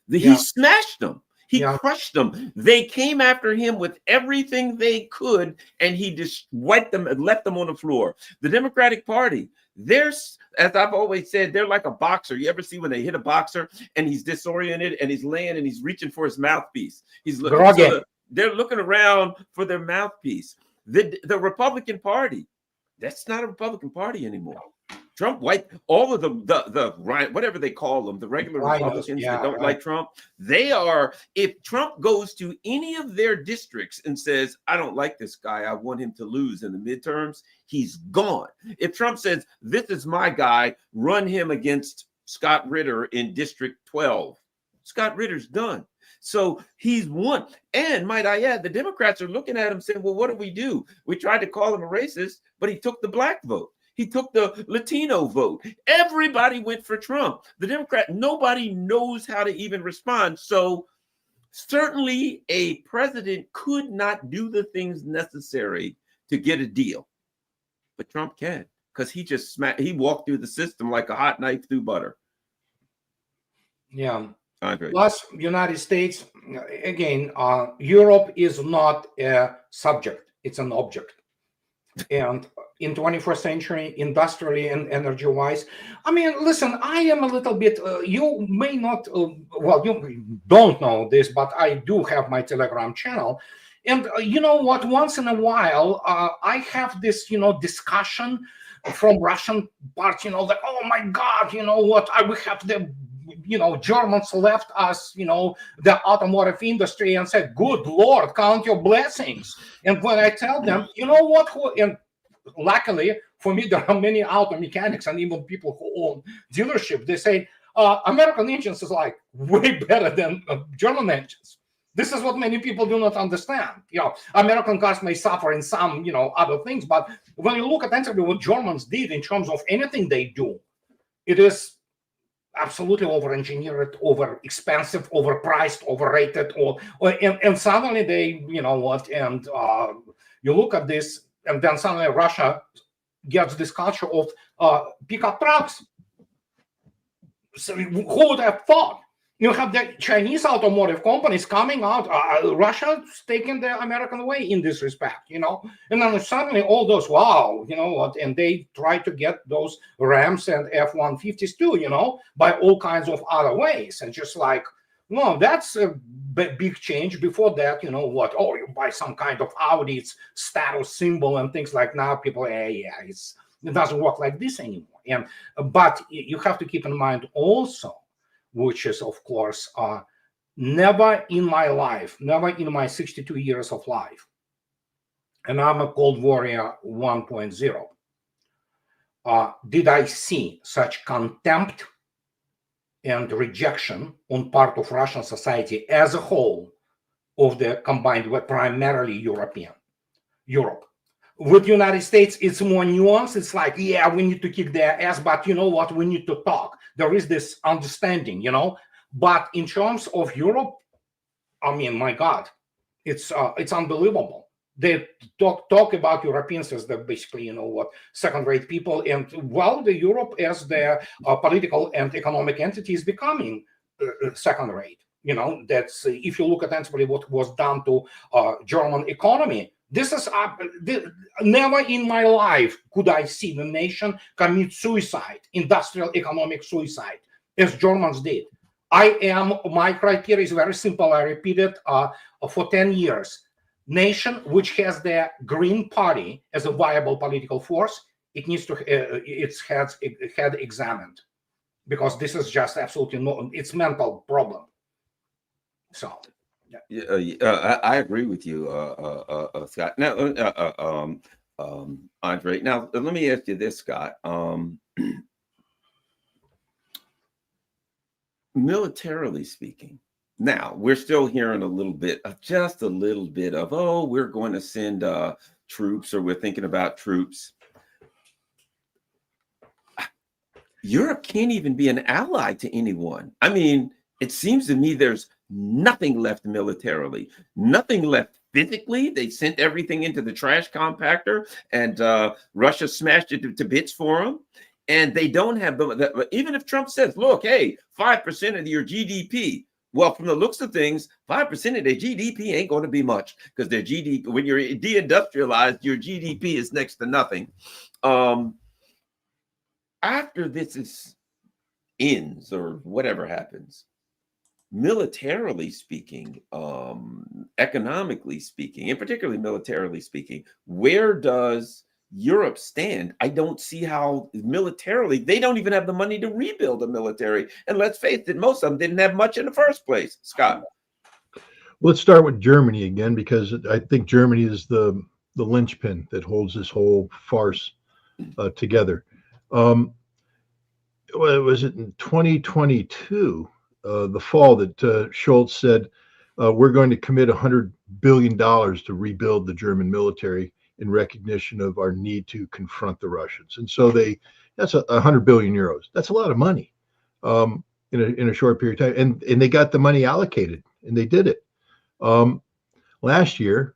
He smashed them. He crushed them. They came after him with everything they could, and he just wiped them and left them on the floor. The Democratic Party, as I've always said, they're like a boxer. You ever see when they hit a boxer and he's disoriented and he's laying and he's reaching for his mouthpiece? He's looking. They're looking around for their mouthpiece. The Republican Party, that's not a Republican Party anymore. Trump wiped all of the whatever they call them, the regular Republicans that don't like Trump. They are, if Trump goes to any of their districts and says, I don't like this guy, I want him to lose in the midterms, he's gone. If Trump says, this is my guy, run him against Scott Ritter in District 12, Scott Ritter's done. So he's won. And might I add, the Democrats are looking at him saying, well, what do? We tried to call him a racist, but he took the black vote. He took the Latino vote. Everybody went for Trump. The Democrat, nobody knows how to even respond. So certainly a president could not do the things necessary to get a deal. But Trump can, because he walked through the system like a hot knife through butter. Yeah. Andrei. Plus, United States, again, Europe is not a subject, it's an object. And in 21st century, industrially and energy-wise, I mean, listen, I am a little bit, you may not, you don't know this, but I do have my Telegram channel. And you know what, once in a while, I have this, discussion from Russian parts, like, oh my God, we have the Germans left us, the automotive industry, and said, good Lord, count your blessings. And when I tell them, and luckily for me, there are many auto mechanics and even people who own dealership, they say, American engines is like way better than German engines. This is what many people do not understand. American cars may suffer in some, other things, but when you look at what Germans did in terms of anything they do, it is absolutely over-engineered, over-expensive, overpriced, overrated, and suddenly they, and you look at this, and then suddenly Russia gets this culture of pickup trucks. So who would have thought? You have the Chinese automotive companies coming out. Russia's taking the American way in this respect, and then suddenly all those, wow, and they try to get those Rams and F-150s too, by all kinds of other ways. And just like, no, that's a big change. Before that, you buy some kind of Audi, it's status symbol and things like now people, it doesn't work like this anymore. But you have to keep in mind also, which is, of course, never in my life, never in my 62 years of life, and I'm a Cold Warrior 1.0, did I see such contempt and rejection on part of Russian society as a whole of the combined, primarily Europe. With the United States, it's more nuanced. It's like, yeah, we need to kick their ass, but you know what? We need to talk. There is this understanding, But in terms of Europe, I mean, my God, it's unbelievable. They talk about Europeans as the basically, second-rate people, and the Europe as the political and economic entity is becoming second-rate. That's if you look attentively what was done to German economy. This is never in my life could I see the nation commit suicide, industrial economic suicide, as Germans did. My criteria is very simple. I repeat it for 10 years. Nation which has the Green Party as a viable political force, it needs to its head examined, because this is just absolutely it's mental problem. So. I agree with you, Scott. Now, Andrei. Now, let me ask you this, Scott. Militarily speaking, now we're still hearing just a little bit of, oh, we're going to send troops, or we're thinking about troops. Europe can't even be an ally to anyone. I mean, it seems to me there's nothing left militarily, nothing left physically. They sent everything into the trash compactor, and Russia smashed it to bits for them. And they don't have even if Trump says, look, hey, 5% of your GDP. Well, from the looks of things, 5% of their GDP ain't going to be much, because their GDP, when you're deindustrialized, your GDP is next to nothing. After this ends, or whatever happens, militarily speaking, economically speaking, and particularly militarily speaking, where does Europe stand? I don't see how militarily, they don't even have the money to rebuild a military. And let's face it, most of them didn't have much in the first place. Scott. Let's start with Germany again, because I think Germany is the linchpin that holds this whole farce together. Was it in 2022, the fall, that Scholz said, we're going to commit $100 billion to rebuild the German military in recognition of our need to confront the Russians. And so that's 100 billion euros. That's a lot of money in a short period of time. And they got the money allocated, and they did it. Last year,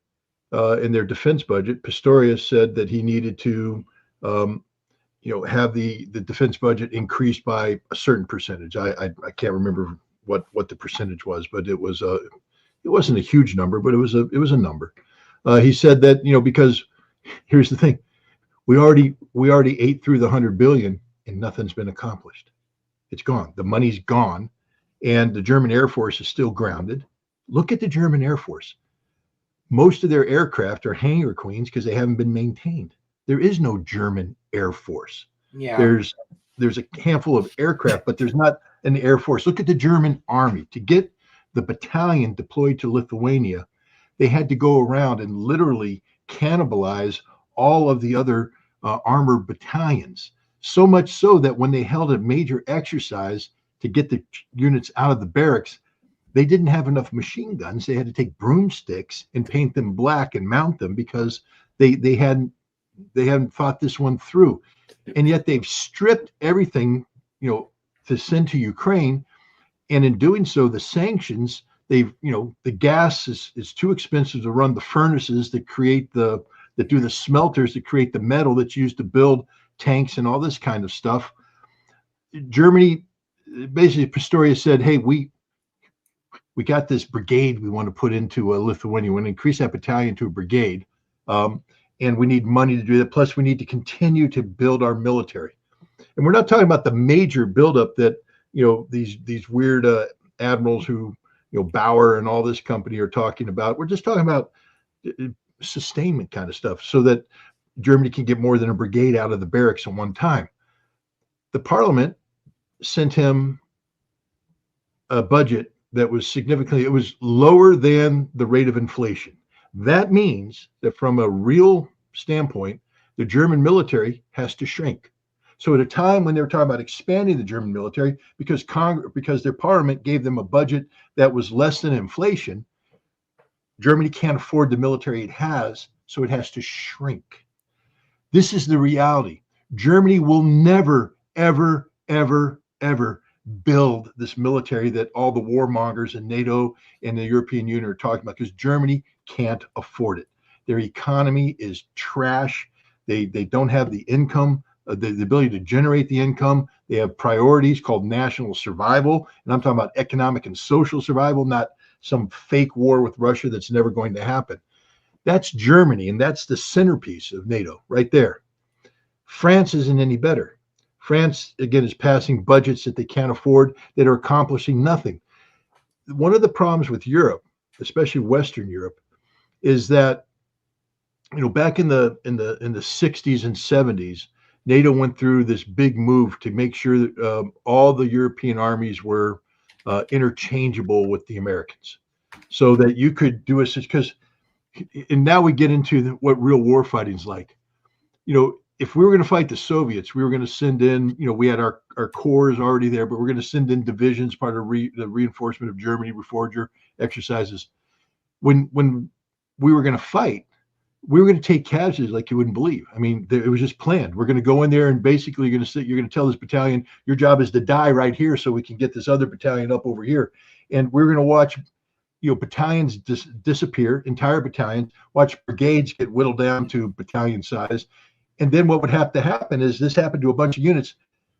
in their defense budget, Pistorius said that he needed to have the defense budget increased by a certain percentage. I can't remember what the percentage was, but it wasn't a huge number, but it was a number. He said that, because here's the thing, we already ate through the 100 billion and nothing's been accomplished. It's gone. The money's gone, and the German Air Force is still grounded. Look at the German Air Force. Most of their aircraft are hangar queens because they haven't been maintained. There is no German Air Force. Yeah. There's a handful of aircraft, but there's not an Air Force. Look at the German army. To get the battalion deployed to Lithuania, they had to go around and literally cannibalize all of the other armored battalions. So much so that when they held a major exercise to get the units out of the barracks, they didn't have enough machine guns. They had to take broomsticks and paint them black and mount them, because they hadn't thought this one through. And yet they've stripped everything, to send to Ukraine. And in doing so, the sanctions, the gas is too expensive to run the furnaces that do the smelters that create the metal that's used to build tanks and all this kind of stuff. Germany, basically, Pistorius said, hey, we got this brigade we want to put into Lithuania. We want to increase that battalion to a brigade. And we need money to do that. Plus, we need to continue to build our military. And we're not talking about the major buildup that, these weird admirals who, Bauer and all this company are talking about. We're just talking about sustainment kind of stuff, so that Germany can get more than a brigade out of the barracks at one time. The parliament sent him a budget that was it was lower than the rate of inflation. That means that from a real standpoint, the German military has to shrink. So at a time when they were talking about expanding the German military, because their parliament gave them a budget that was less than inflation, Germany can't afford the military it has, so it has to shrink. This is the reality. Germany will never, ever, ever, ever build this military that all the warmongers in NATO and the European Union are talking about, because Germany can't afford it. Their economy is trash. They don't have the income, the ability to generate the income. They have priorities called national survival. And I'm talking about economic and social survival, not some fake war with Russia that's never going to happen. That's Germany, and that's the centerpiece of NATO right there. France isn't any better. France, again, is passing budgets that they can't afford, that are accomplishing nothing. One of the problems with Europe, especially Western Europe, is that, back in the 60s and 70s, NATO went through this big move to make sure that all the European armies were interchangeable with the Americans, so that you could do it. Because, and now we get into what real war fighting is like. If we were going to fight the Soviets, we were going to send in, we had our corps already there, but we're going to send in divisions, part of the reinforcement of Germany, Reforger exercises. When we were going to fight, we were going to take casualties like you wouldn't believe. I mean, it was just planned. We're going to go in there and basically you're going to tell this battalion, your job is to die right here so we can get this other battalion up over here. And we're going to watch, battalions disappear, entire battalions, watch brigades get whittled down to battalion size. And then what would have to happen is this happened to a bunch of units.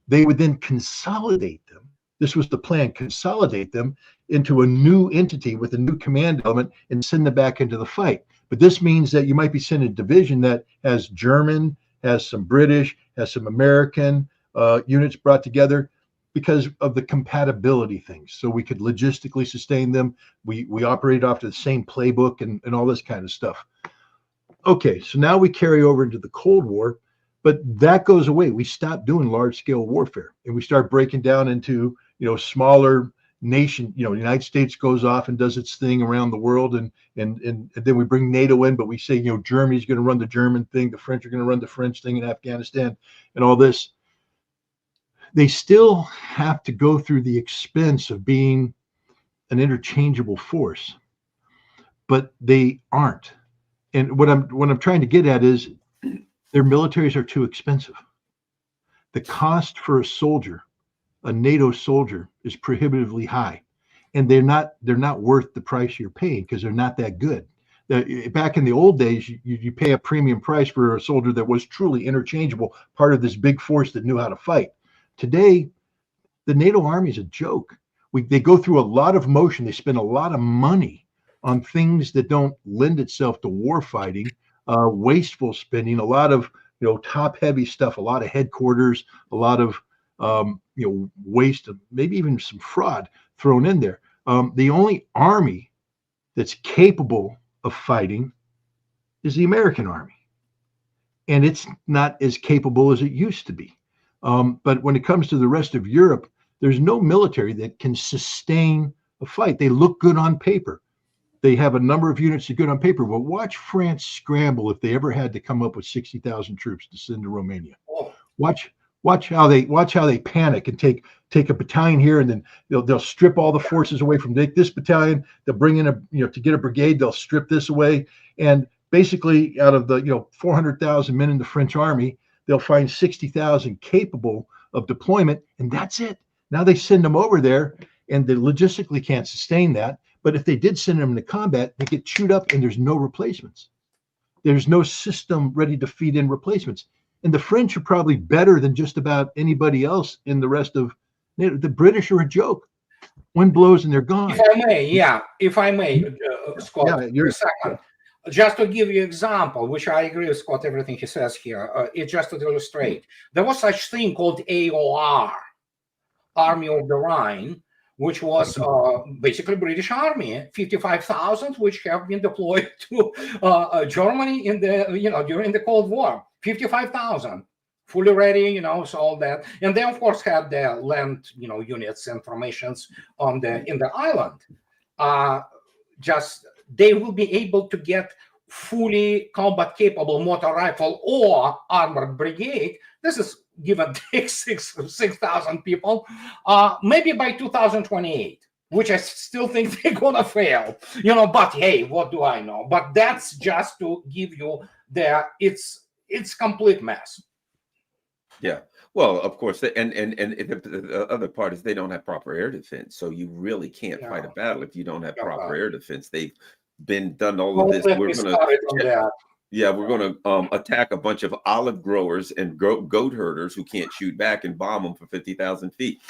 They would then consolidate them. This was the plan, consolidate them into a new entity with a new command element and send them back into the fight. But this means that you might be sending a division that has German, has some British, has some American units brought together because of the compatibility things. So we could logistically sustain them. We operate off the same playbook and all this kind of stuff. Okay, so now we carry over into the Cold War, but that goes away. We stop doing large-scale warfare, and we start breaking down into, smaller nation. The United States goes off and does its thing around the world, and then we bring NATO in, but we say, Germany's going to run the German thing, the French are going to run the French thing in Afghanistan, and all this. They still have to go through the expense of being an interchangeable force, but they aren't. And what I'm trying to get at is their militaries are too expensive. The cost for a soldier, a NATO soldier, is prohibitively high, and they're not worth the price you're paying because they're not that good. Back in the old days, you pay a premium price for a soldier that was truly interchangeable, part of this big force that knew how to fight. Today, the NATO army is a joke. They go through a lot of motion. They spend a lot of money on things that don't lend itself to war fighting, wasteful spending, a lot of top heavy stuff, a lot of headquarters, a lot of waste, maybe even some fraud thrown in there. The only army that's capable of fighting is the American army, and it's not as capable as it used to be. But when it comes to the rest of Europe, there's no military that can sustain a fight. They look good on paper. They have a number of units that are good on paper, but watch France scramble if they ever had to come up with 60,000 troops to send to Romania. Oh. Watch how they panic and take a battalion here, and then they'll strip all the forces away from this battalion. They'll bring in to get a brigade. They'll strip this away, and basically out of the 400,000 men in the French army, they'll find 60,000 capable of deployment, and that's it. Now they send them over there, and they logistically can't sustain that. But if they did send them into combat, they get chewed up and there's no replacements. There's no system ready to feed in replacements. And the French are probably better than just about anybody else in the rest of NATO. The British are a joke. Wind blows and they're gone. If I may, Scott, for a second. Just to give you an example, which I agree with Scott, everything he says here, it's just to illustrate. There was such thing called AOR, Army of the Rhine, which was basically British Army, 55,000, which have been deployed to Germany in the during the Cold War. 55,000, fully ready, so all that, and they of course had their land, units and formations in the island. Just they will be able to get fully combat capable motor rifle or armored brigade. This is give and take 6,000 people, maybe by 2028, which I still think they're gonna fail, but hey, what do I know? But that's just to give you it's complete mess. Yeah. Well, of course, and the other part is they don't have proper air defense, so you really can't fight a battle if you don't have proper air defense. been done all of Don't this, let we're me gonna start on that. we're gonna attack a bunch of olive growers and goat herders who can't shoot back and bomb them for 50,000 feet.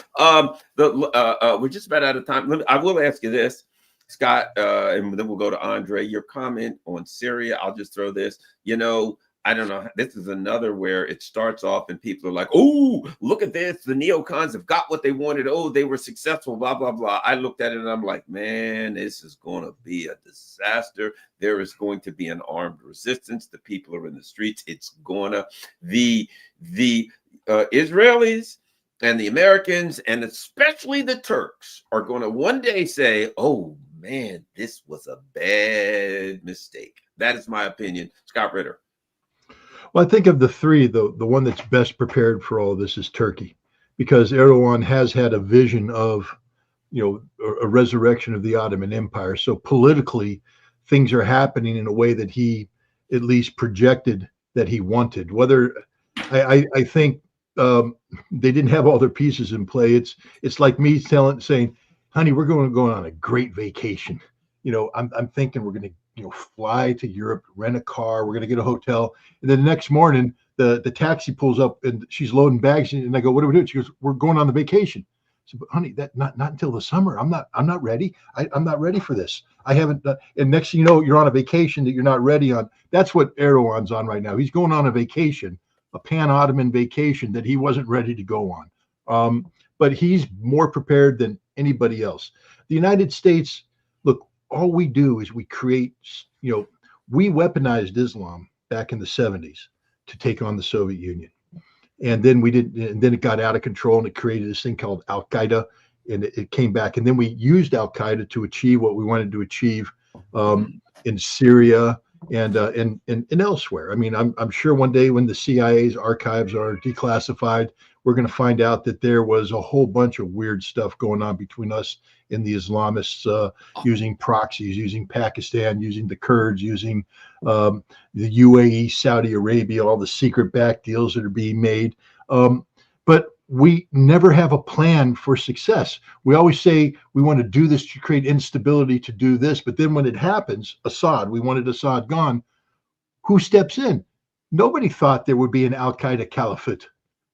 We're just about out of time. I will ask you this, Scott, and then we'll go to Andre. Your comment on Syria. I'll just throw this. I don't know. This is another where it starts off and people are like, oh, look at this. The neocons have got what they wanted. Oh, they were successful, blah, blah, blah. I looked at it and I'm like, man, this is going to be a disaster. There is going to be an armed resistance. The people are in the streets. It's going to, the Israelis and the Americans, and especially the Turks, are going to one day say, oh, man, this was a bad mistake. That is my opinion. Scott Ritter. Well, I think of the three, the one that's best prepared for all of this is Turkey, because Erdogan has had a vision of, a resurrection of the Ottoman Empire. So politically, things are happening in a way that he at least projected that he wanted. Whether I think they didn't have all their pieces in play. It's like me saying, honey, we're going on a great vacation. I'm thinking we're going to fly to Europe, rent a car, we're going to get a hotel. And then the next morning, the taxi pulls up and she's loading bags. And I go, what are we doing? She goes, we're going on the vacation. I said, but honey, that not until the summer. I'm not ready. I'm not ready for this. I haven't. And next thing you know, you're on a vacation that you're not ready on. That's what Erdogan's on right now. He's going on a vacation, a pan-Ottoman vacation that he wasn't ready to go on. But he's more prepared than anybody else. The United States, look, all we do is we create, we weaponized Islam back in the 70s to take on the Soviet Union. And then then it got out of control and it created this thing called Al-Qaeda, and it came back. And then we used Al-Qaeda to achieve what we wanted to achieve in Syria and elsewhere. I mean, I'm sure one day when the CIA's archives are declassified, we're going to find out that there was a whole bunch of weird stuff going on between us and the Islamists, using proxies, using Pakistan, using the Kurds, using the UAE, Saudi Arabia, all the secret back deals that are being made. But we never have a plan for success. We always say we want to do this to create instability, to do this. But then when it happens, we wanted Assad gone. Who steps in? Nobody thought there would be an Al-Qaeda caliphate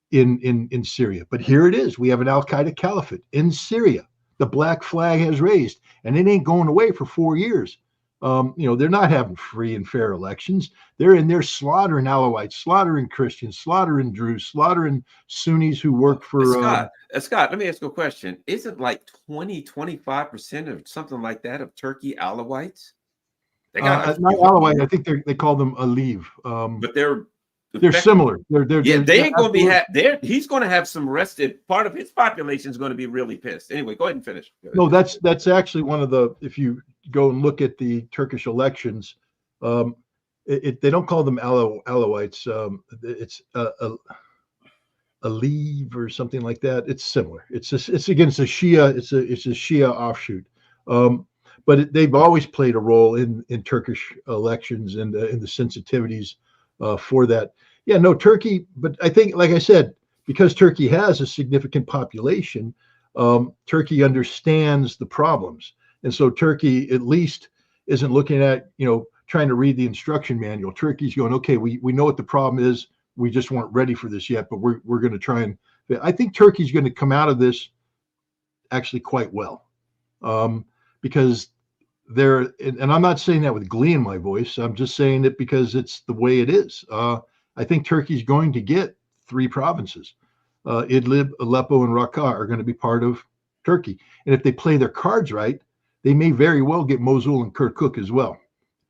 in Syria. But here it is. We have an Al-Qaeda caliphate in Syria. The black flag has raised, and it ain't going away for 4 years. They're not having free and fair elections. They're in there slaughtering Alawites, slaughtering Christians, slaughtering Druze, slaughtering Sunnis who work for Scott, let me ask you a question. Isn't like 25% or something like that of Turkey Alawites? They got not Alawite. I think they call them Aliv. But they're similar. They ain't going to be he's going to have some rested. Part of his population is going to be really pissed. Anyway, go ahead and finish. No, that's actually one of the, if you go and look at the Turkish elections, they don't call them Alawites. It's Aliv or something like that. It's similar. It's against a Shia. It's a Shia offshoot. But they've always played a role in Turkish elections and in the sensitivities for that. Yeah, no, Turkey, but I think, like I said, because Turkey has a significant population, Turkey understands the problems. And so Turkey at least isn't looking at, trying to read the instruction manual. Turkey's going, okay, we know what the problem is. We just weren't ready for this yet, but we're going to try and, I think Turkey's going to come out of this actually quite well. Because and I'm not saying that with glee in my voice. I'm just saying it because it's the way it is. I think Turkey's going to get 3 provinces. Idlib, Aleppo, and Raqqa are going to be part of Turkey. And if they play their cards right, they may very well get Mosul and Kirkuk as well,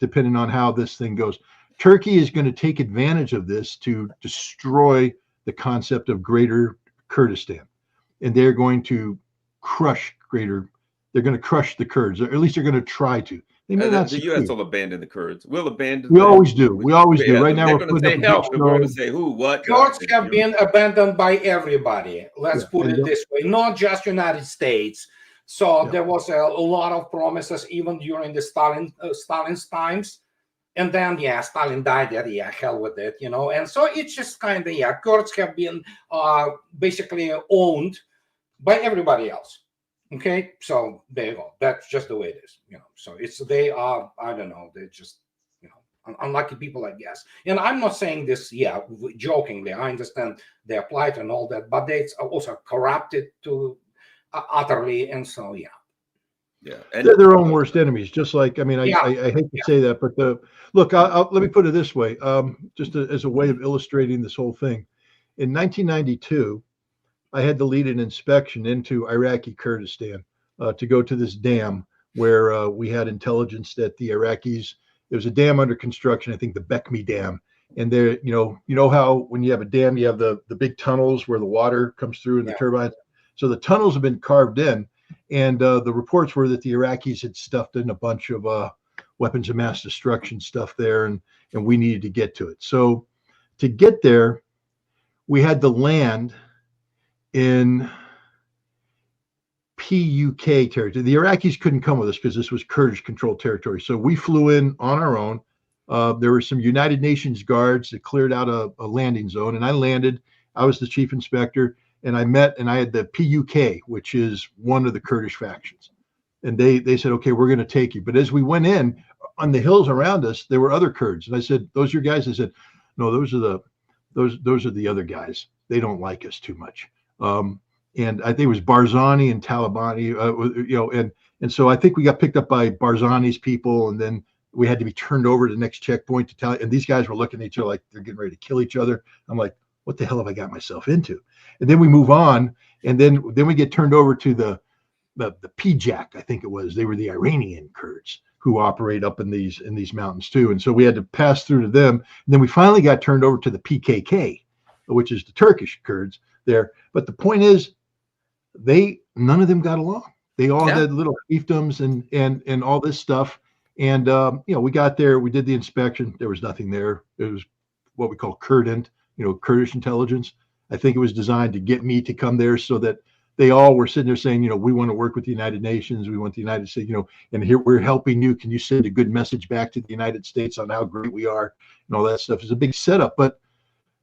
depending on how this thing goes. Turkey is going to take advantage of this to destroy the concept of Greater Kurdistan. And they're going to crush they're going to crush the Kurds, or at least they're going to try to. They may not the U.S. will abandon the Kurds. We'll abandon We always do. We always do. Right now, they're we're going to say help. We're going to say who, what. Kurds have been abandoned by everybody. Let's put it this way, not just United States. So there was a lot of promises even during the Stalin's times. And then, Stalin died there. Hell with it, And so it's just kind of, Kurds have been basically owned by everybody else. Okay, so there you go. That's just the way it is, So they are, I don't know, they're just, unlucky people, I guess. And I'm not saying this, jokingly. I understand their plight and all that, but they also corrupted to utterly, and so Yeah, They're their own worst enemies. Just like, I mean, I hate to say that, but look, let me put it this way, just as a way of illustrating this whole thing. In 1992, I had to lead an inspection into Iraqi Kurdistan to go to this dam where we had intelligence that the Iraqis, there was a dam under construction, I think the Bekmi Dam. And there, you know how when you have a dam, you have the big tunnels where the water comes through and the turbines. So the tunnels have been carved in. And the reports were that the Iraqis had stuffed in a bunch of weapons of mass destruction stuff there, and we needed to get to it. So to get there, we had to land in PUK territory. The Iraqis couldn't come with us because this was Kurdish-controlled territory. So we flew in on our own. There were some United Nations guards that cleared out a landing zone, and I landed. I was the chief inspector, and I had the PUK, which is one of the Kurdish factions. And they said, okay, we're going to take you. But as we went in, on the hills around us, there were other Kurds. And I said, those are your guys? They said, no, those are the other guys. They don't like us too much. And I think it was Barzani and Talabani, and so I think we got picked up by Barzani's people, and then we had to be turned over to the next checkpoint to tell. And these guys were looking at each other like they're getting ready to kill each other. I'm like, what the hell have I got myself into? And then we move on, and then we get turned over to the PJAK, I think it was. They were the Iranian Kurds who operate up in these mountains too. And so we had to pass through to them. And then we finally got turned over to the PKK, which is the Turkish Kurds there. But the point is, none of them got along. They all had little fiefdoms and all this stuff. And we got there, we did the inspection. There was nothing there. It was what we call Kurdant, Kurdish intelligence. I think it was designed to get me to come there so that they all were sitting there saying, we want to work with the United Nations. We want the United States, and here we're helping you. Can you send a good message back to the United States on how great we are and all that stuff? It's a big setup. But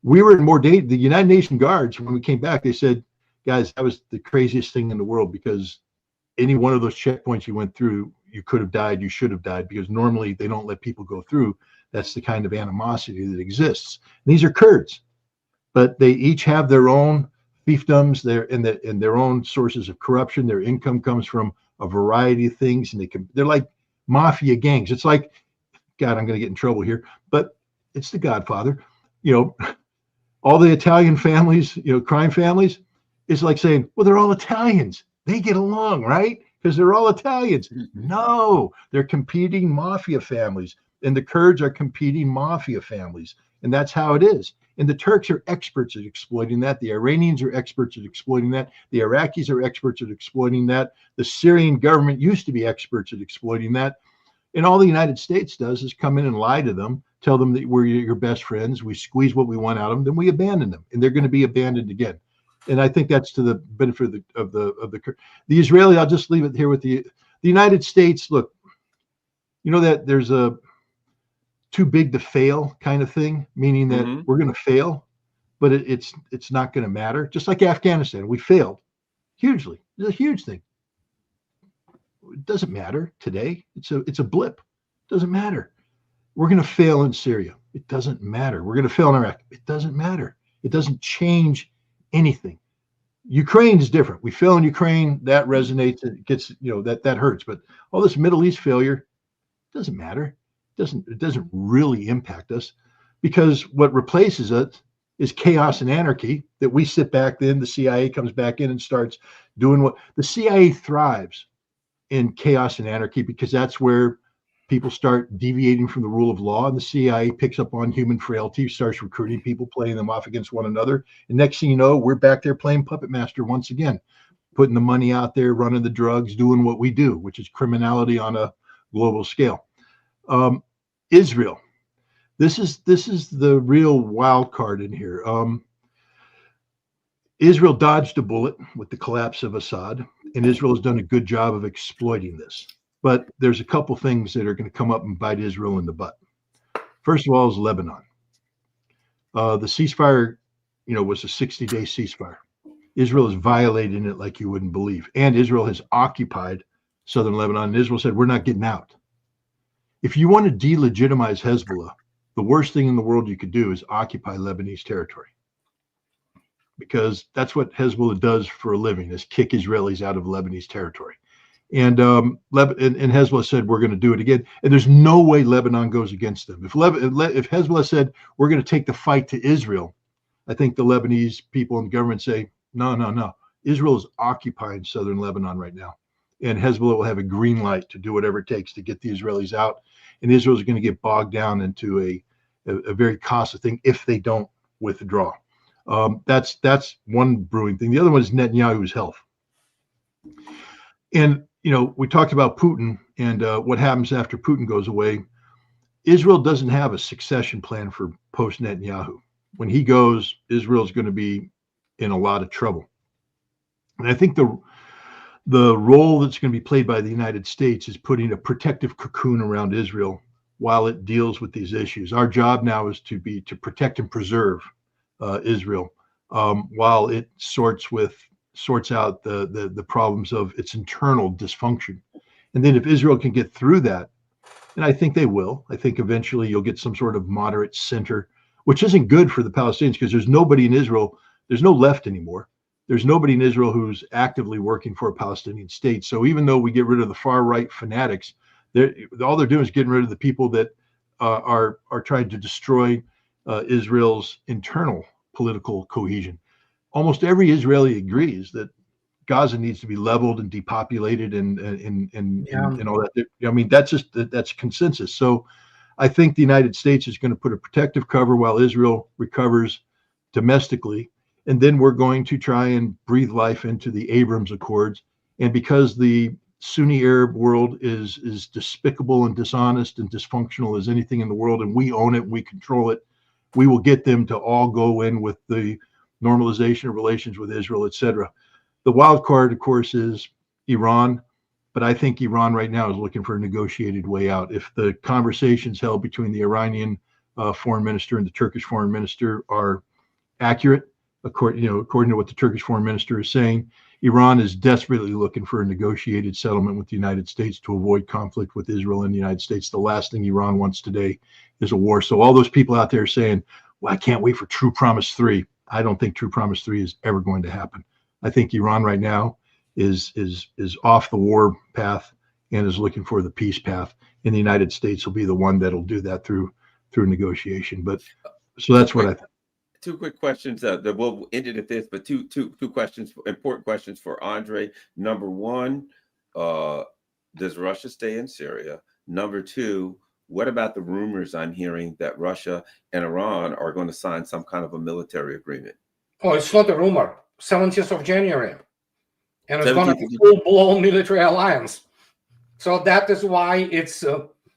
we were in more danger. The United Nations guards, when we came back, they said, guys, that was the craziest thing in the world, because any one of those checkpoints you went through, you could have died, you should have died, because normally they don't let people go through. That's the kind of animosity that exists. And these are Kurds, but they each have their own fiefdoms, their own sources of corruption. Their income comes from a variety of things, and they're like mafia gangs. It's like, God, I'm going to get in trouble here, but it's The Godfather. All the Italian families, crime families, it's like saying, well, they're all Italians. They get along, right? Because they're all Italians. No, they're competing mafia families. And the Kurds are competing mafia families. And that's how it is. And the Turks are experts at exploiting that. The Iranians are experts at exploiting that. The Iraqis are experts at exploiting that. The Syrian government used to be experts at exploiting that. And all the United States does is come in and lie to them, tell them that we're your best friends. We squeeze what we want out of them, then we abandon them. And they're going to be abandoned again. And I think that's to the benefit of the Israeli. I'll just leave it here with the United States. Look, that there's a too big to fail kind of thing, meaning that we're going to fail, but it's not going to matter. Just like Afghanistan, we failed hugely. It's a huge thing. It doesn't matter today. It's a blip. It doesn't matter. We're going to fail in Syria. It doesn't matter. We're going to fail in Iraq. It doesn't matter. It doesn't change anything. Ukraine is different. We fail in Ukraine, that resonates. It gets, that hurts. But all this Middle East failure doesn't matter. It doesn't really impact us, because what replaces it is chaos and anarchy. That we sit back, then the CIA comes back in and starts doing what the CIA thrives in chaos and anarchy, because that's where people start deviating from the rule of law, and the CIA picks up on human frailty, starts recruiting people, playing them off against one another. And next thing you know, we're back there playing puppet master once again, putting the money out there, running the drugs, doing what we do, which is criminality on a global scale. Israel, this is the real wild card in here. Israel dodged a bullet with the collapse of Assad, and Israel has done a good job of exploiting this. But there's a couple things that are going to come up and bite Israel in the butt. First of all is Lebanon. The ceasefire, was a 60-day ceasefire. Israel is violating it like you wouldn't believe. And Israel has occupied southern Lebanon. And Israel said, we're not getting out. If you want to delegitimize Hezbollah, the worst thing in the world you could do is occupy Lebanese territory. Because that's what Hezbollah does for a living, is kick Israelis out of Lebanese territory. And Hezbollah said, we're going to do it again. And there's no way Lebanon goes against them. If Hezbollah said, we're going to take the fight to Israel, I think the Lebanese people and the government say, no. Israel is occupying southern Lebanon right now. And Hezbollah will have a green light to do whatever it takes to get the Israelis out. And Israel is going to get bogged down into a very costly thing if they don't withdraw. That's one brewing thing. The other one is Netanyahu's health. And, we talked about Putin and what happens after Putin goes away. Israel doesn't have a succession plan for post-Netanyahu. When he goes, Israel is going to be in a lot of trouble. And I think the role that's going to be played by the United States is putting a protective cocoon around Israel while it deals with these issues. Our job now is to protect and preserve Israel while it sorts out the problems of its internal dysfunction. And then if Israel can get through that, and I think they will, I think eventually you'll get some sort of moderate center, which isn't good for the Palestinians because there's nobody in Israel, there's no left anymore. There's nobody in Israel who's actively working for a Palestinian state. So even though we get rid of the far right fanatics, all they're doing is getting rid of the people that are trying to destroy Israel's internal political cohesion. Almost every Israeli agrees that Gaza needs to be leveled and depopulated and all that. I mean, that's consensus. So I think the United States is going to put a protective cover while Israel recovers domestically. And then we're going to try and breathe life into the Abrams Accords. And because the Sunni Arab world is despicable and dishonest and dysfunctional as anything in the world, and we own it, we control it, we will get them to all go in with the normalization of relations with Israel, etc. The wild card, of course, is Iran. But I think Iran right now is looking for a negotiated way out. If the conversations held between the Iranian foreign minister and the Turkish foreign minister are accurate, according to what the Turkish foreign minister is saying, Iran is desperately looking for a negotiated settlement with the United States to avoid conflict with Israel and the United States. The last thing Iran wants today is a war. So all those people out there saying, well, I can't wait for True Promise 3. I don't think True Promise 3 is ever going to happen. I think Iran right now is off the war path and is looking for the peace path. And the United States will be the one that'll do that through negotiation. But so that's what I think. Two quick questions that we'll end it at this, but two questions, important questions for Andrei. Number one, does Russia stay in Syria? Number two, what about the rumors I'm hearing that Russia and Iran are going to sign some kind of a military agreement? Oh, it's not a rumor. 17th of January. And it's going to be a full-blown military alliance. So that is why it's,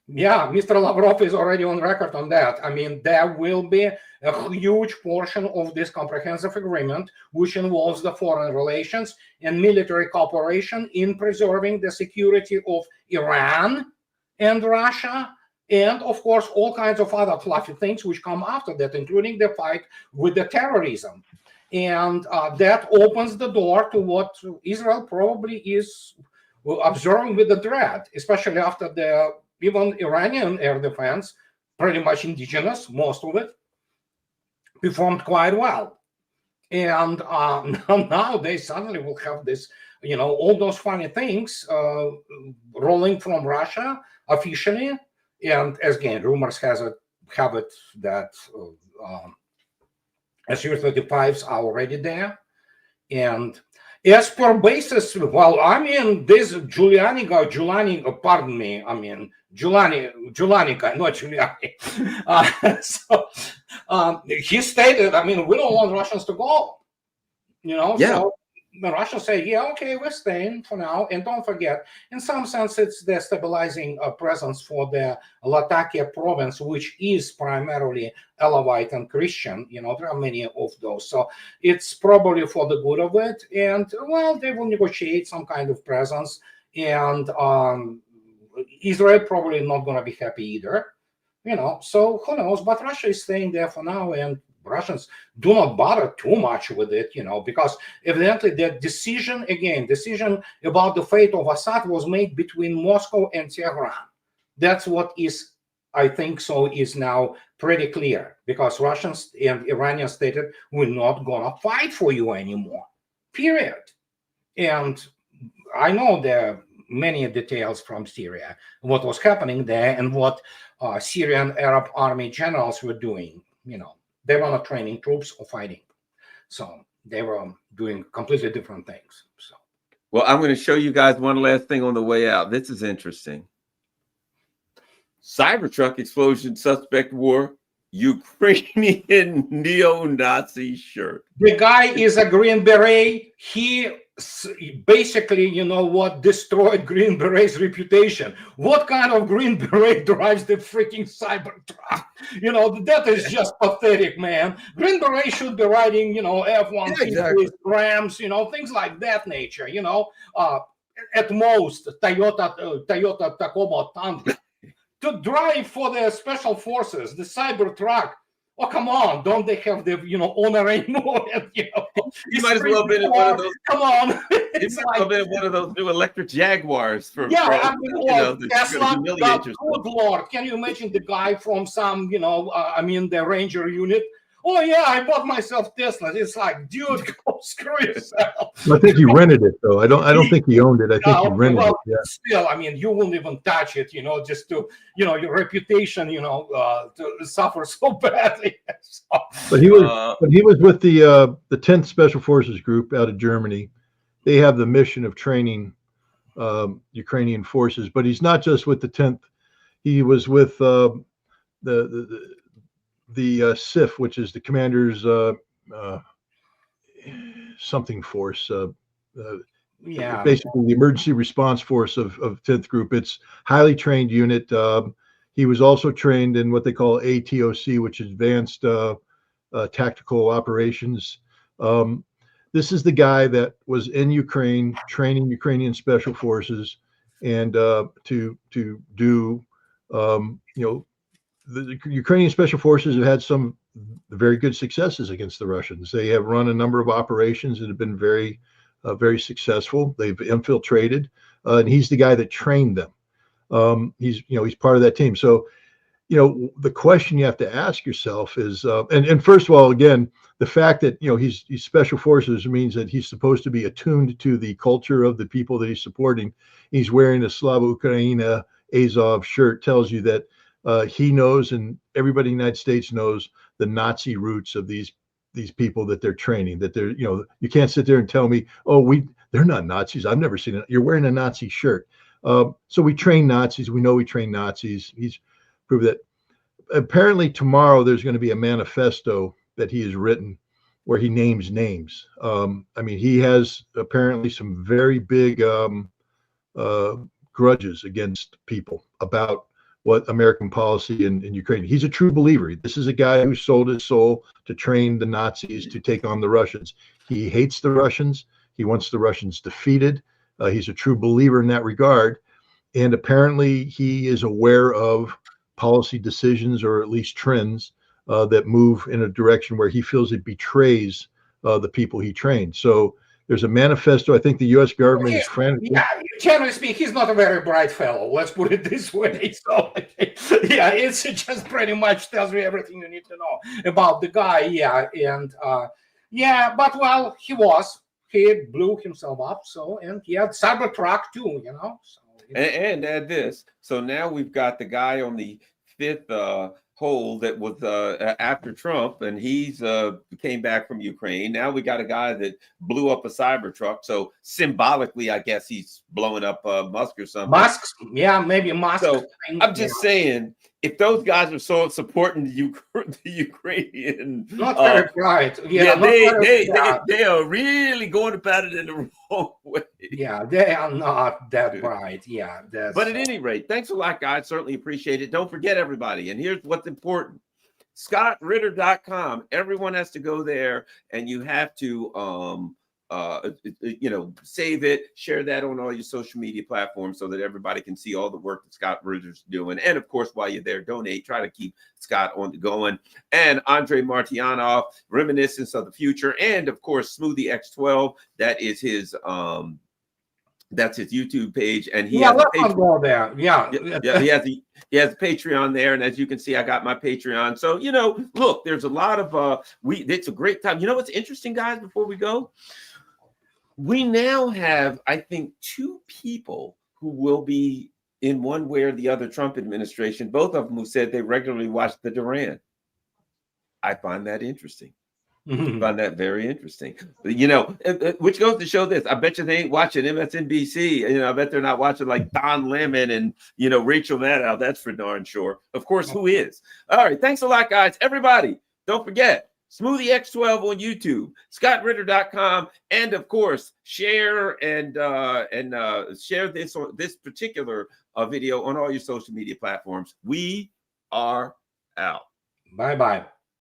Mr. Lavrov is already on record on that. I mean, there will be a huge portion of this comprehensive agreement, which involves the foreign relations and military cooperation in preserving the security of Iran and Russia, and of course, all kinds of other fluffy things which come after that, including the fight with the terrorism. And that opens the door to what Israel probably is observing with the dread, especially after the even Iranian air defense, pretty much indigenous, most of it, performed quite well. And now they suddenly will have this, all those funny things rolling from Russia officially. And as again, rumors have it that Su-35s are already there. And as per basis, well, I mean, this Giuliani, not Giuliani. He stated, I mean, we don't want Russians to go, so the Russians say, yeah, okay, we're staying for now. And don't forget, in some sense, it's the stabilizing presence for the Latakia province, which is primarily Alawite and Christian. There are many of those. So it's probably for the good of it. And, well, they will negotiate some kind of presence. And Israel probably not going to be happy either. So who knows? But Russia is staying there for now. And Russians do not bother too much with it, because evidently the decision about the fate of Assad was made between Moscow and Tehran. That's what is, I think so, is now pretty clear, because Russians and Iranians stated, we're not gonna fight for you anymore, period. And I know there are many details from Syria, what was happening there and what Syrian Arab army generals were doing. They were not training troops or fighting. So they were doing completely different things. So, well, I'm going to show you guys one last thing on the way out. This is interesting. Cybertruck explosion, suspect wore Ukrainian neo-Nazi shirt. The guy is a Green Beret. He basically, destroyed Green Beret's reputation. What kind of Green Beret drives the freaking Cybertruck? That is just pathetic, man. Green Beret should be riding, F-150, exactly. Rams, things like that nature, at most, Toyota Tacoma Tundra. To drive for the special forces, the Cybertruck. Oh, come on! Don't they have the honor anymore? You might as well have been in one of those. Come on! You might as well have been one of those new electric Jaguars for Tesla. humiliate Good Lord! Can you imagine the guy from some the Ranger unit? Oh yeah, I bought myself Tesla. It's like, dude, go screw yourself. I think he rented it though. I don't think he owned it. I think he rented it. Yeah. Still, you won't even touch it, just to, your reputation, to suffer so badly. So, But he was with the 10th Special Forces Group out of Germany. They have the mission of training Ukrainian forces, but he's not just with the 10th. He was with the CIF, which is the Commander's something force. Basically the emergency response force of 10th Group. It's highly trained unit. He was also trained in what they call ATOC, which is Advanced Tactical Operations. This is the guy that was in Ukraine training Ukrainian special forces and to do the Ukrainian special forces have had some very good successes against the Russians. They have run a number of operations that have been very, very successful. They've infiltrated, and he's the guy that trained them. He's part of that team. So, the question you have to ask yourself is, and first of all, again, the fact that he's special forces means that he's supposed to be attuned to the culture of the people that he's supporting. He's wearing a Slava Ukraina Azov shirt, tells you that. He knows, and everybody in the United States knows the Nazi roots of these people that they're training. That they're, you can't sit there and tell me, they're not Nazis. I've never seen it. You're wearing a Nazi shirt. So we train Nazis. We know we train Nazis. He's proved that. Apparently tomorrow there's going to be a manifesto that he has written where he names names. He has apparently some very big grudges against people about what American policy in Ukraine. He's a true believer. This is a guy who sold his soul to train the Nazis to take on the Russians. He hates the Russians. He wants the Russians defeated. He's a true believer in that regard. And apparently he is aware of policy decisions or at least trends that move in a direction where he feels it betrays the people he trained. So there's a manifesto. I think the U.S. government is frantic. Yeah, generally speaking, he's not a very bright fellow. Let's put it this way. So, it's just pretty much tells you everything you need to know about the guy. Yeah, and but he blew himself up. So, and he had Cybertruck too. So, and add this. So now we've got the guy on the 5th hole that was after Trump, and he's came back from Ukraine. Now we got a guy that blew up a Cybertruck. So symbolically, I guess he's blowing up Musk or something. Musk, maybe Musk. So I'm just saying, if those guys are so supporting the Ukrainian, not very bright. They are really going about it in the wrong way. Yeah, they are not that bright. Yeah, but at any rate, thanks a lot, guys. Certainly appreciate it. Don't forget, everybody. And here's what's important: ScottRitter.com. Everyone has to go there, and you have to save it, share that on all your social media platforms so that everybody can see all the work that Scott Ritter's doing. And of course, while you're there, donate, try to keep Scott on the going. And Andrei Martyanov, Reminiscence of the Future. And of course, Smoothie X12, that is his that's his YouTube page, and he has a Patreon. Go there. Yeah, he has a Patreon there, and as you can see, I got my Patreon. So look, there's a lot of it's a great time. You know what's interesting, guys? Before we go, we now have, I think, 2 people who will be in one way or the other Trump administration. Both of them who said they regularly watch the Duran. I find that interesting. I find that very interesting. Which goes to show this. I bet you they ain't watching MSNBC. I bet they're not watching like Don Lemon and Rachel Maddow. That's for darn sure. Of course, who is? All right. Thanks a lot, guys. Everybody, don't forget Smoothie X12 on YouTube, ScottRitter.com, and of course, share and share this particular video on all your social media platforms. We are out. Bye-bye.